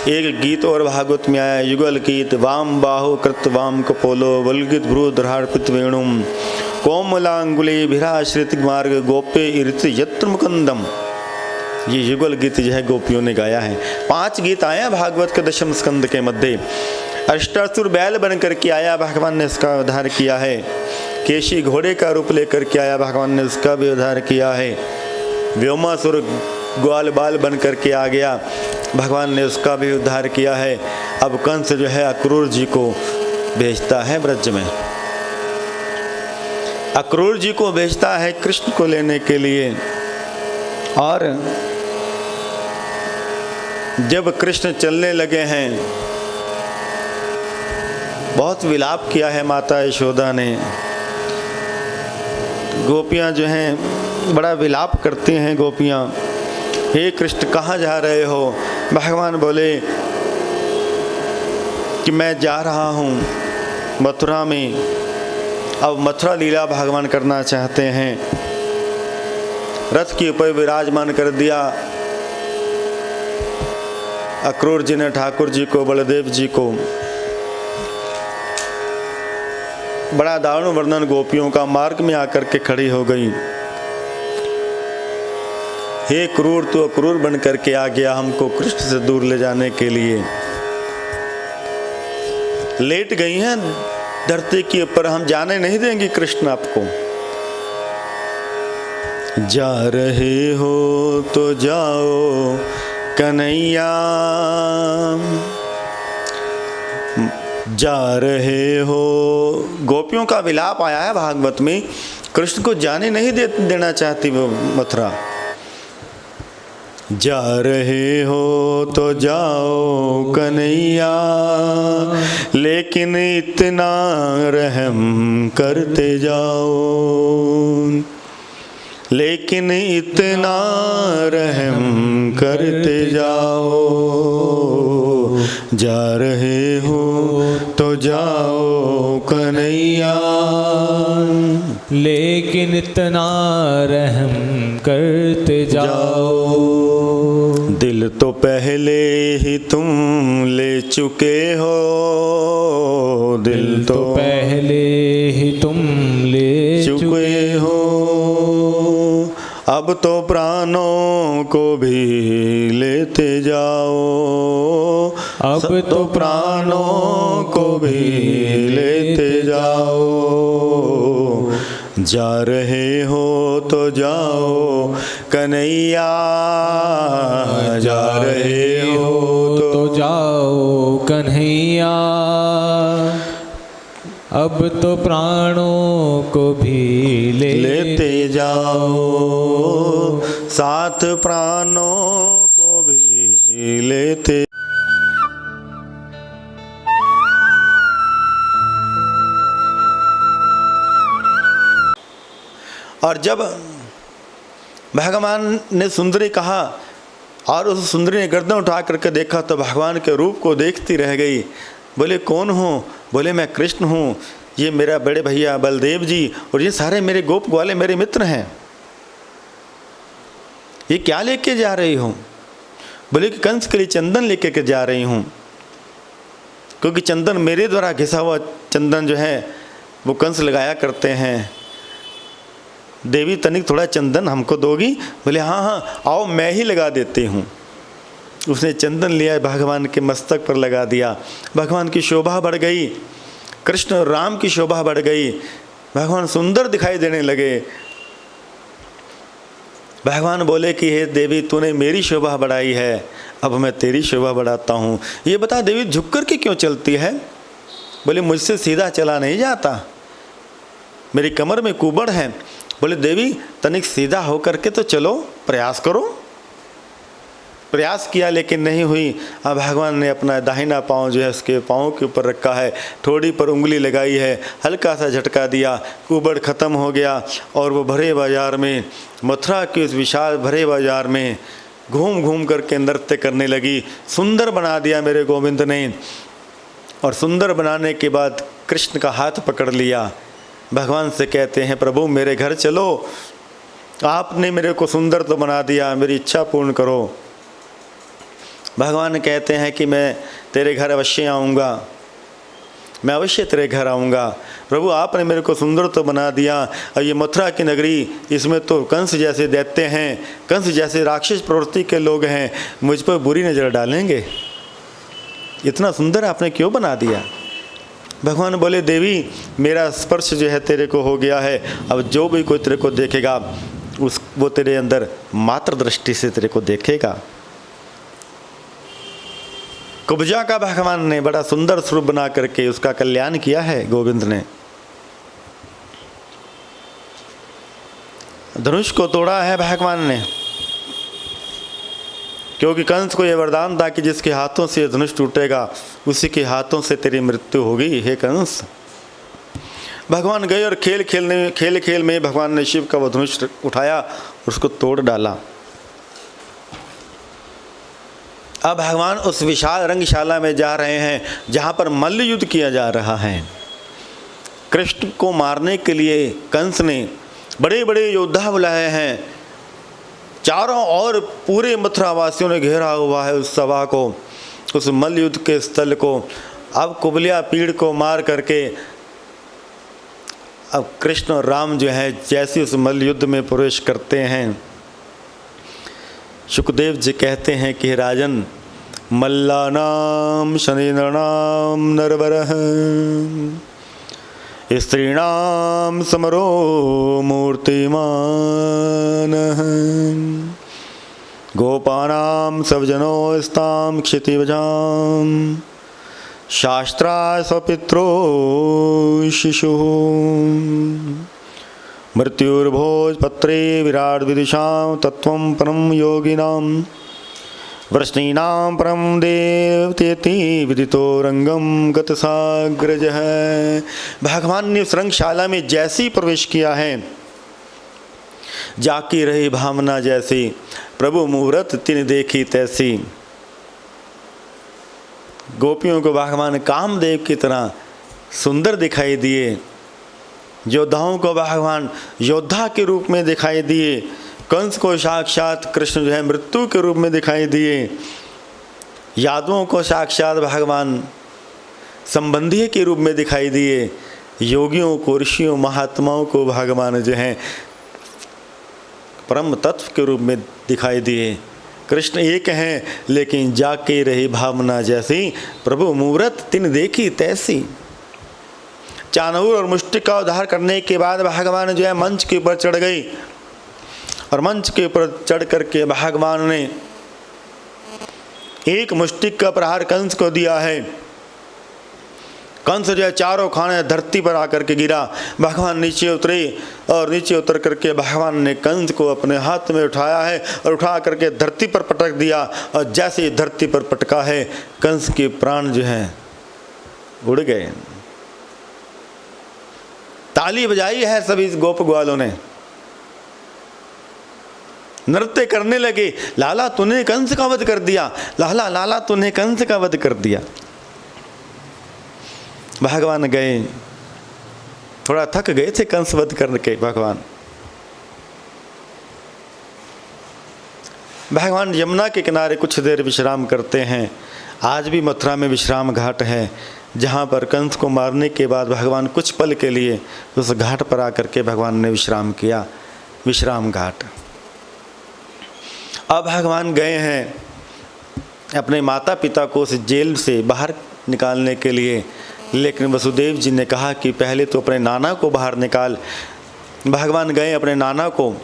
एक गीत और भागवत में आया, युगल गीत, वाम बाहु कृत वाम कपोलो, वल्गित भ्रू द्रहार्पित वेणुम, कोमलांगुली भिराश्रित मार्ग, गोपे इरित यत्र मुकंदम। ये युगल गीत जो है गोपियों ने गाया है। 5 गीत आए भागवत के 10वें स्कंद के मध्य। अष्टासुर बैल बन करके आया, भगवान ने इसका उद्धार किया है। केशी घोड़े का रूप लेकर के आया, भगवान ने उसका भी उद्धार किया है। व्योमासुर ग्वाल बाल बन करके आ गया, भगवान ने उसका भी उद्धार किया है। अब कंस जो है अक्रूर जी को भेजता है ब्रज में, अक्रूर जी को भेजता है कृष्ण को लेने के लिए। और जब कृष्ण चलने लगे हैं, बहुत विलाप किया है माता यशोदा ने। गोपियां जो हैं बड़ा विलाप करती हैं गोपियां, हे कृष्ण कहाँ जा रहे हो? भगवान बोले कि मैं जा रहा हूँ मथुरा में। अब मथुरा लीला भगवान करना चाहते हैं। रथ के ऊपर विराजमान कर दिया अक्रूर जी ने ठाकुर जी को, बलदेव जी को। बड़ा दारुण वर्णन गोपियों का मार्ग में आकर के खड़ी हो गई। हे क्रूर, तू अक्रूर बन करके आ गया हमको कृष्ण से दूर ले जाने के लिए। लेट गई हैं धरती के ऊपर, हम जाने नहीं देंगे कृष्ण आपको। जा रहे हो तो जाओ कन्हैया, जा रहे हो। गोपियों का विलाप आया है भागवत में, कृष्ण को जाने नहीं देना चाहती वो मथुरा। जा रहे हो तो जाओ कन्हैया, लेकिन इतना रहम करते जाओ, लेकिन इतना रहम करते जाओ। जा रहे हो तो जाओ कन्हैया, लेकिन इतना रहम करते जाओ। दिल तो पहले ही तुम ले चुके हो, दिल तो पहले ही तुम ले चुके हो। अब तो प्राणों को भी लेते जाओ, अब तो प्राणों को भी लेते जाओ। जा रहे हो तो जाओ कन्हैया, जा रहे हो तो जाओ कन्हैया। अब तो प्राणों को भी लेते जाओ, साथ प्राणों को भी लेते। और जब भगवान ने सुंदरी कहा और उस सुंदरी ने गर्दन उठा करके देखा तो भगवान के रूप को देखती रह गई। बोले कौन हो? बोले मैं कृष्ण हूँ, ये मेरा बड़े भैया बलदेव जी और ये सारे मेरे गोप ग्वाले मेरे मित्र हैं। ये क्या लेके जा रही हूँ? बोले कि कंस के लिए चंदन लेके के जा रही हूँ, क्योंकि चंदन मेरे द्वारा घिसा हुआ चंदन जो है वो कंस लगाया करते हैं। देवी तनिक थोड़ा चंदन हमको दोगी? बोले हाँ हाँ आओ मैं ही लगा देती हूँ। उसने चंदन लिया, भगवान के मस्तक पर लगा दिया। भगवान की शोभा बढ़ गई, कृष्ण और राम की शोभा बढ़ गई, भगवान सुंदर दिखाई देने लगे। भगवान बोले कि हे देवी तूने मेरी शोभा बढ़ाई है, अब मैं तेरी शोभा बढ़ाता हूँ। ये बता देवी झुक कर के क्यों चलती है? बोले मुझसे सीधा चला नहीं जाता, मेरी कमर में कुबड़ है। बोले देवी तनिक सीधा होकर के तो चलो, प्रयास करो। प्रयास किया लेकिन नहीं हुई। अब भगवान ने अपना दाहिना पाँव जो है उसके पाँव के ऊपर रखा है, ठोड़ी पर उंगली लगाई है, हल्का सा झटका दिया, कुबड़ खत्म हो गया। और वो भरे बाजार में, मथुरा के उस विशाल भरे बाजार में घूम घूम करके नृत्य करने लगी। सुंदर बना दिया मेरे गोविंद ने। और सुंदर बनाने के बाद कृष्ण का हाथ पकड़ लिया। भगवान से कहते हैं प्रभु मेरे घर चलो, आपने मेरे को सुंदर तो बना दिया, मेरी इच्छा पूर्ण करो। भगवान कहते हैं कि मैं तेरे घर अवश्य आऊँगा, मैं अवश्य तेरे घर आऊँगा। प्रभु आपने मेरे को सुंदर तो बना दिया, और ये मथुरा की नगरी, इसमें तो कंस जैसे दैत्य हैं, कंस जैसे राक्षस प्रवृत्ति के लोग हैं, मुझ पर बुरी नज़र डालेंगे। इतना सुंदर आपने क्यों बना दिया? भगवान बोले देवी मेरा स्पर्श जो है तेरे को हो गया है, अब जो भी कोई तेरे को देखेगा वो तेरे अंदर मात्र दृष्टि से तेरे को देखेगा। कुब्जा का भगवान ने बड़ा सुंदर स्वरूप बना करके उसका कल्याण किया है गोविंद ने। धनुष को तोड़ा है भगवान ने, क्योंकि कंस को यह वरदान था कि जिसके हाथों से धनुष टूटेगा उसी के हाथों से तेरी मृत्यु होगी हे कंस। भगवान गए और खेल खेल में भगवान ने शिव का वो धनुष उठाया और उसको तोड़ डाला। अब भगवान उस विशाल रंगशाला में जा रहे हैं जहाँ पर मल्ल युद्ध किया जा रहा है। कृष्ण को मारने के लिए कंस ने बड़े बड़े योद्धा बुलाए हैं। चारों ओर पूरे मथुरा वासियों ने घेरा हुआ है उस सभा को, उस मल्ल युद्ध के स्थल को। अब कुबलिया पीड़ को मार करके अब कृष्ण और राम जो है जैसे उस मल्ल युद्ध में प्रवेश करते हैं, सुखदेव जी कहते हैं कि राजन, मल्लानाम शनिनृणाम नरवरः स्त्रीणाम समरो मूर्तिमानः गोपानां सवजनोस्तां क्षितिवजां शास्त्राय स्वपित्रो शिशुः मृत्युर्भोजपत्रे विराट विदिशां तत्त्वं परं योगिनां वृष्णीनां परं देवतेति विदितो रंगम गतसाग्रजः। भगवान ने उस रंगशाला में जैसे ही प्रवेश किया है, जाकी रही भावना जैसी, प्रभु मुहूर्त तिन देखी तैसी। गोपियों को भगवान कामदेव की तरह सुंदर दिखाई दिए, योद्धाओं को भगवान योद्धा के रूप में दिखाई दिए, कंस को साक्षात कृष्ण जो है मृत्यु के रूप में दिखाई दिए, यादवों को साक्षात भगवान संबंधी के रूप में दिखाई दिए, योगियों को, ऋषियों, महात्माओं को भगवान जो है परम तत्व के रूप में दिखाई दिए। कृष्ण एक हैं लेकिन जाके रही भावना जैसी, प्रभु मूरत तिन देखी तैसी। चानूर और मुष्टिक का उद्धार करने के बाद भगवान जो है मंच के ऊपर चढ़ गई और मंच के ऊपर चढ़ करके भगवान ने एक मुष्टिक का प्रहार कंस को दिया है। कंस जो है चारों खाने धरती पर आकर के गिरा। भगवान नीचे उतरे और नीचे उतर करके भगवान ने कंस को अपने हाथ में उठाया है और उठा करके धरती पर पटक दिया, और जैसे धरती पर पटका है कंस के प्राण जो हैं उड़ गए। ताली बजाई है सभी गोप ग्वालों ने, नृत्य करने लगे, लाला तूने कंस का वध कर दिया, लाला लाला तूने कंस का वध कर दिया। भगवान गए, थोड़ा थक गए थे कंस वध करके। भगवान यमुना के किनारे कुछ देर विश्राम करते हैं। आज भी मथुरा में विश्राम घाट है, जहाँ पर कंस को मारने के बाद भगवान कुछ पल के लिए उस घाट पर आकर के भगवान ने विश्राम किया, विश्राम घाट। अब भगवान गए हैं अपने माता पिता को उस जेल से बाहर निकालने के लिए, लेकिन वसुदेव जी ने कहा कि पहले तो अपने नाना को बाहर निकाल। भगवान गए, अपने नाना को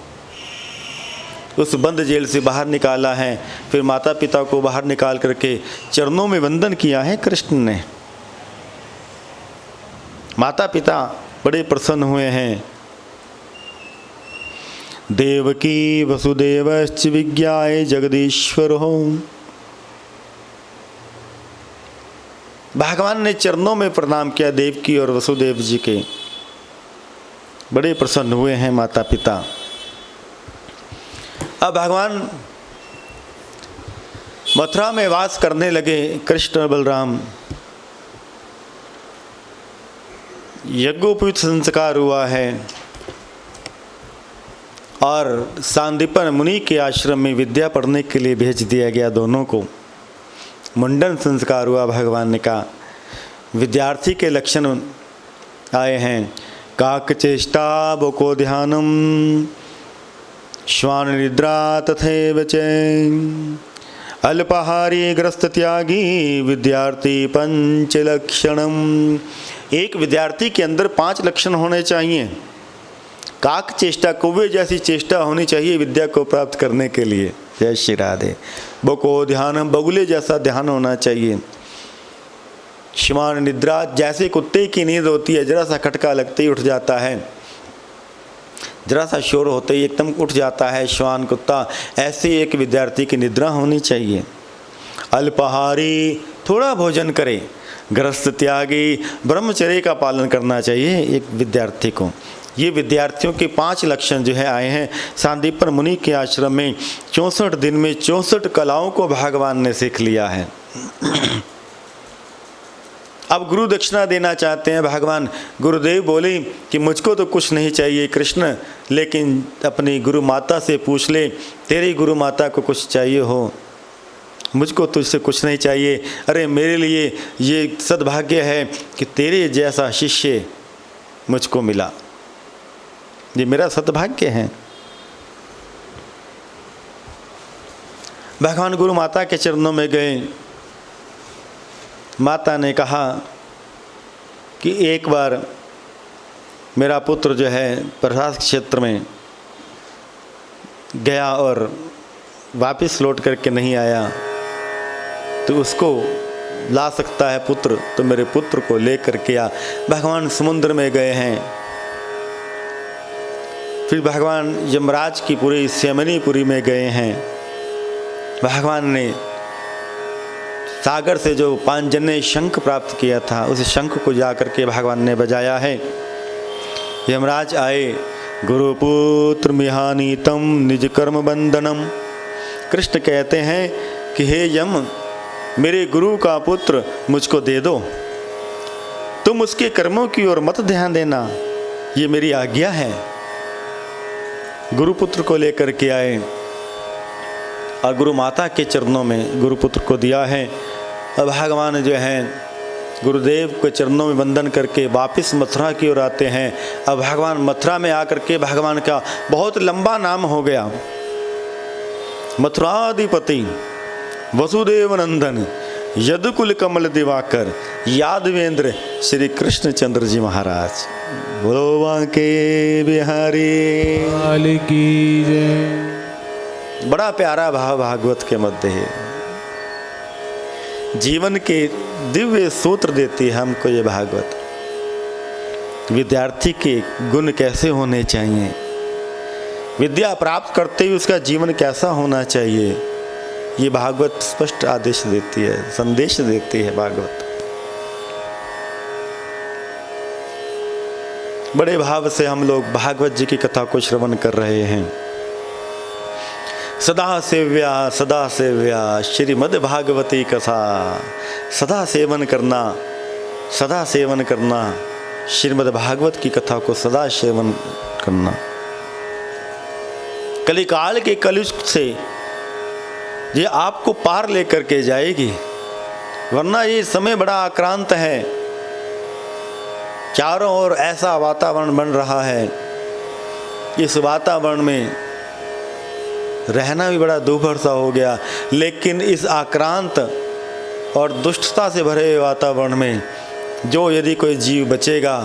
उस बंद जेल से बाहर निकाला है, फिर माता पिता को बाहर निकाल करके चरणों में वंदन किया है कृष्ण ने। माता पिता बड़े प्रसन्न हुए हैं। देवकी वसुदेवश्च विज्ञाय जगदीश्वर हो। भगवान ने चरणों में प्रणाम किया देवकी और वसुदेव जी के। बड़े प्रसन्न हुए हैं माता पिता। अब भगवान मथुरा में वास करने लगे। कृष्ण और बलराम, यज्ञोपवीत संस्कार हुआ है और सांदीपन मुनि के आश्रम में विद्या पढ़ने के लिए भेज दिया गया दोनों को। मुंडन संस्कार हुआ। भगवान ने कहा विद्यार्थी के लक्षण आए हैं। काक चेष्टा बोको ध्यानम श्वान निद्रा तथैव च अल्पाहारी ग्रस्त त्यागी विद्यार्थी पंच लक्षणम। एक विद्यार्थी के अंदर 5 लक्षण होने चाहिए। काक चेष्टा, कौवे जैसी चेष्टा होनी चाहिए विद्या को प्राप्त करने के लिए। जय श्री राधे। बको ध्यान, बगुले जैसा ध्यान होना चाहिए। श्वान निद्रा, जैसे कुत्ते की नींद होती है, जरा सा खटका लगते ही उठ जाता है, जरा सा शोर होते ही एकदम उठ जाता है श्वान कुत्ता, ऐसे एक विद्यार्थी की निद्रा होनी चाहिए। अल्पाहारी, थोड़ा भोजन करे। ग्रस्त त्यागी, ब्रह्मचर्य का पालन करना चाहिए एक विद्यार्थी को। ये विद्यार्थियों के 5 लक्षण जो है आए हैं सांदीपन मुनि के आश्रम में। 64 दिन में 64 कलाओं को भगवान ने सीख लिया है। अब गुरु दक्षिणा देना चाहते हैं भगवान। गुरुदेव बोले कि मुझको तो कुछ नहीं चाहिए कृष्ण, लेकिन अपनी गुरु माता से पूछ ले, तेरी गुरु माता को कुछ चाहिए हो, मुझको तुझसे कुछ नहीं चाहिए। अरे मेरे लिए ये सद्भाग्य है कि तेरे जैसा शिष्य मुझको मिला। ये मेरा सद्भाग्य है। भगवान गुरु माता के चरणों में गए। माता ने कहा कि एक बार मेरा पुत्र जो है प्रसाद क्षेत्र में गया और वापस लौट करके नहीं आया, तो उसको ला सकता है पुत्र, तो मेरे पुत्र को ले करके आ। भगवान समुद्र में गए हैं। फिर भगवान यमराज की पुरी सेमनीपुरी में गए हैं। भगवान ने सागर से जो पांजन्य शंख प्राप्त किया था, उस शंख को जा करके भगवान ने बजाया है। यमराज आए। गुरुपुत्र मिहानीतम निज कर्म बंधनम। कृष्ण कहते हैं कि हे यम, मेरे गुरु का पुत्र मुझको दे दो, तुम उसके कर्मों की ओर मत ध्यान देना, ये मेरी आज्ञा है। गुरुपुत्र को लेकर के आए और गुरु माता के चरणों में गुरुपुत्र को दिया है। अब भगवान जो हैं गुरुदेव के चरणों में वंदन करके वापस मथुरा की ओर आते हैं। अब भगवान मथुरा में आकर के भगवान का बहुत लंबा नाम हो गया, मथुराधिपति वसुदेव नंदन यदुकुल कमल दिवाकर यादवेंद्र श्री कृष्ण चंद्र जी महाराज। बोलो बांके बिहारी लाल की जय। बड़ा प्यारा भाव भागवत के मध्य है। जीवन के दिव्य सूत्र देती है हमको ये भागवत। विद्यार्थी के गुण कैसे होने चाहिए, विद्या प्राप्त करते ही उसका जीवन कैसा होना चाहिए, ये भागवत स्पष्ट आदेश देती है, संदेश देती है भागवत। बड़े भाव से हम लोग भागवत जी की कथा को श्रवण कर रहे हैं। सदा सेव्या श्रीमद् भागवती कथा। सदा सेवन करना श्रीमद् भागवत की कथा को सदा सेवन करना। कलिकाल के कलुष से ये आपको पार लेकर के जाएगी, वरना ये समय बड़ा आक्रांत है। चारों ओर ऐसा वातावरण बन रहा है, इस वातावरण में रहना भी बड़ा दुर्भर सा हो गया। लेकिन इस आक्रांत और दुष्टता से भरे हुए वातावरण में जो यदि कोई जीव बचेगा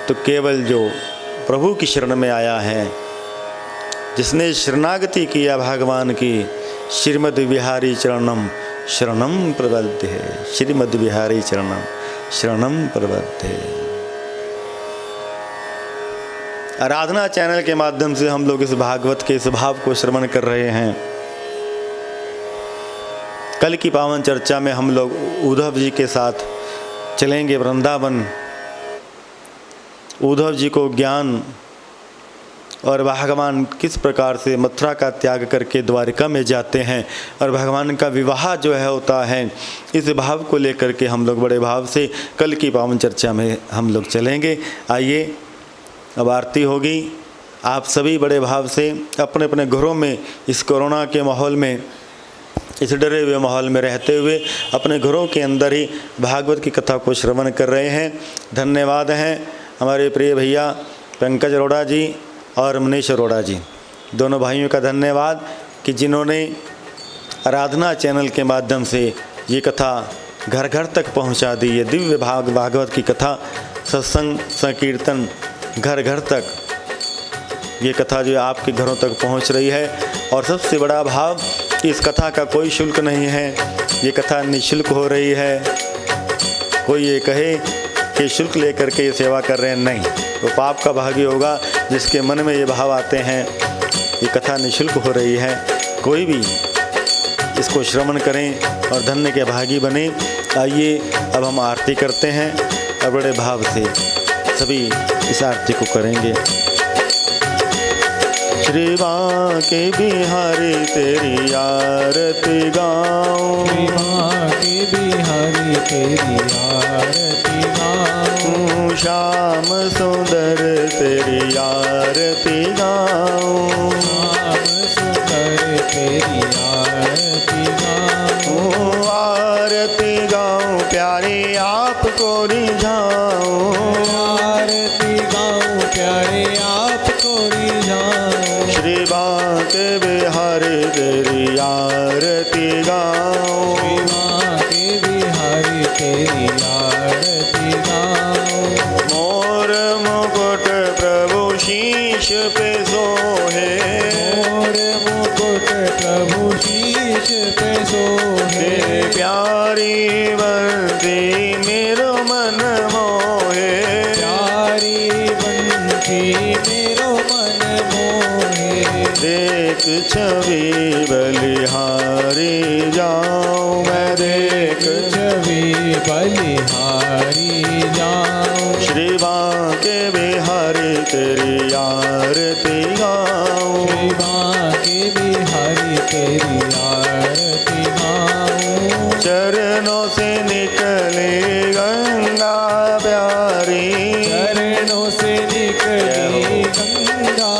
तो केवल जो प्रभु की शरण में आया है, जिसने शरणागति किया भगवान की, श्रीमद् बिहारी चरणम शरणम प्रबद्धे। श्रीमद् बिहारी चरणम शरणम प्रबद्धे। आराधना चैनल के माध्यम से हम लोग इस भागवत के इस भाव को श्रवण कर रहे हैं। कल की पावन चर्चा में हम लोग उद्धव जी के साथ चलेंगे वृंदावन। उद्धव जी को ज्ञान और भगवान किस प्रकार से मथुरा का त्याग करके द्वारिका में जाते हैं और भगवान का विवाह जो है होता है, इस भाव को लेकर के हम लोग बड़े भाव से कल की पावन चर्चा में हम लोग चलेंगे। आइए, अब आरती होगी। आप सभी बड़े भाव से अपने अपने घरों में इस कोरोना के माहौल में, इस डरे हुए माहौल में रहते हुए अपने घरों के अंदर ही भागवत की कथा को श्रवण कर रहे हैं। धन्यवाद हैं हमारे प्रिय भैया पंकज अरोड़ा जी और मनीष अरोड़ा जी, दोनों भाइयों का धन्यवाद कि जिन्होंने आराधना चैनल के माध्यम से ये कथा घर घर तक पहुंचा दी। ये दिव्य भागवत की कथा, सत्संग संकीर्तन घर घर तक ये कथा जो आपके घरों तक पहुंच रही है। और सबसे बड़ा भाव कि इस कथा का कोई शुल्क नहीं है, ये कथा निःशुल्क हो रही है। कोई ये कहे कि शुल्क लेकर के ये सेवा कर रहे हैं, नहीं, वो पाप का भागी होगा जिसके मन में ये भाव आते हैं। ये कथा निःशुल्क हो रही है, कोई भी इसको श्रवण करें और धन्य के भागी बने। आइए अब हम आरती करते हैं और बड़े भाव से सभी इस आरती को करेंगे। श्री बांके बिहारी तेरी आरती गाऊं, श्री बांके बिहारी तेरी आरती गाऊं, श्याम सुंदर तेरी आरती गाऊं, श्याम सुंदर तेरी आरती गाऊं, आरती गाऊं प्यारी आपको रिझाऊं, आरती गाऊं प्यारे आपको तेरी आरती गाऊं। श्री बांके बिहारी तेरी आरती गाऊं। मोर मुकुट प्रभु शीश पे सोहे, मोर मुकुट प्रभु शीश पे सोहे। प्यारी बंसी मेरो मन मोहे, प्यारी बंसी मेरो मन मोहे। देख छवि बलिहारी जाऊं मैं, देख छवि बलिहारी जाऊं। श्री बांके बिहारी तेरी आरती गाऊं। श्री बांके बिहारी तेरी आरती गाऊं। चरणों से निकले गंगा प्यारी, चरणों से निकली गंगा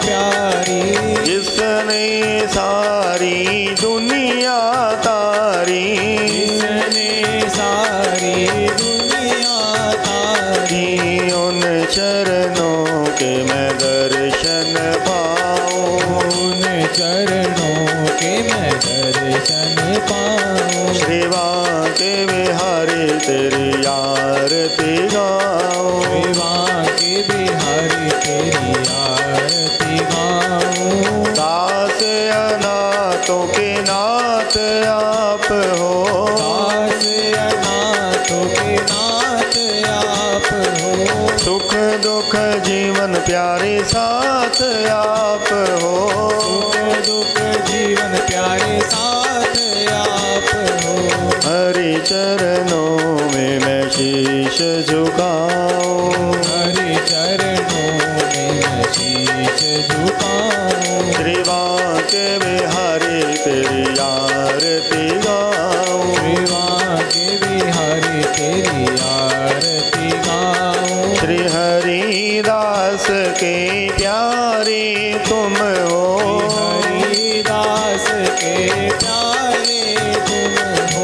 प्यारी। जिसने सारी दुनिया तारी, जिसने सारी दुनिया तारी। उन चरणों के मैं दर्शन पाऊं, उन चरणों के मैं दर्शन पाऊं। श्री बांके बिहारी तेरी आरती गाऊं। श्री बांके बिहारी तेरी आरती गाऊं। दास अनाथों के नाथ आप हो, दास अनाथों के नाथ आप हो। सुख दुख जीवन प्यारे साथ आप हो, सुख दुख जीवन प्यारे साथ आप हो। हरि चरणों में मैं शीश झुकाऊं, हरि चरणों में मैं शीश झुकाऊं। श्री बांके बिहारी तेरी आरती गाऊं। श्री बांके बिहारी तेरी आरती गाऊं। श्री हरिदास के प्यारे तुम हो, हरिदास के प्यारे तुम हो।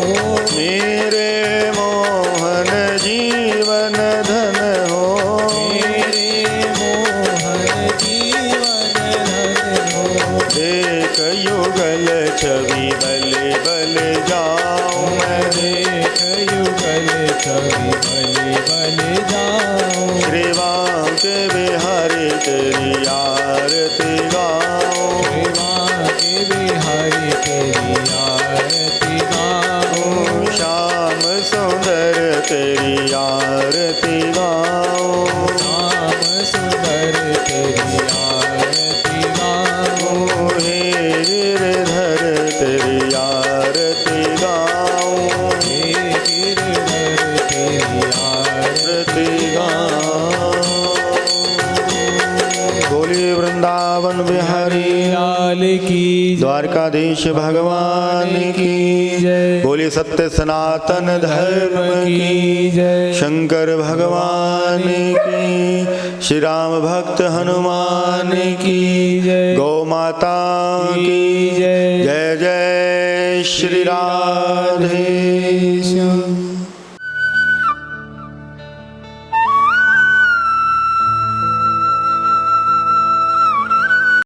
मेरे मोहन जीवन धन हो, मेरे मोहन जीवन धन हो। एक युगल छवि बल बल जाऊं मैं, देख युगल छवि बल बल जाऊं। श्री बांके बिहारी तेरी आरती गाऊं। श्री बांके बिहारी तेरी आरती गाऊं। श्याम सुंदर तेरी आरती गाऊं। श्याम सुंदर तेरी आरती गाऊं। हे गिरधर तेरी आरती गाऊं। हे गिरधर तेरी आरती बोलिए वृंदावन बिहारी लाल की जय। द्वारकाधीश भगवान की जय। बोलिए सत्य सनातन धर्म की की जय। शंकर भगवान की, श्री राम भक्त हनुमान की जय। गौ माता की जय। जय जय श्री राधे।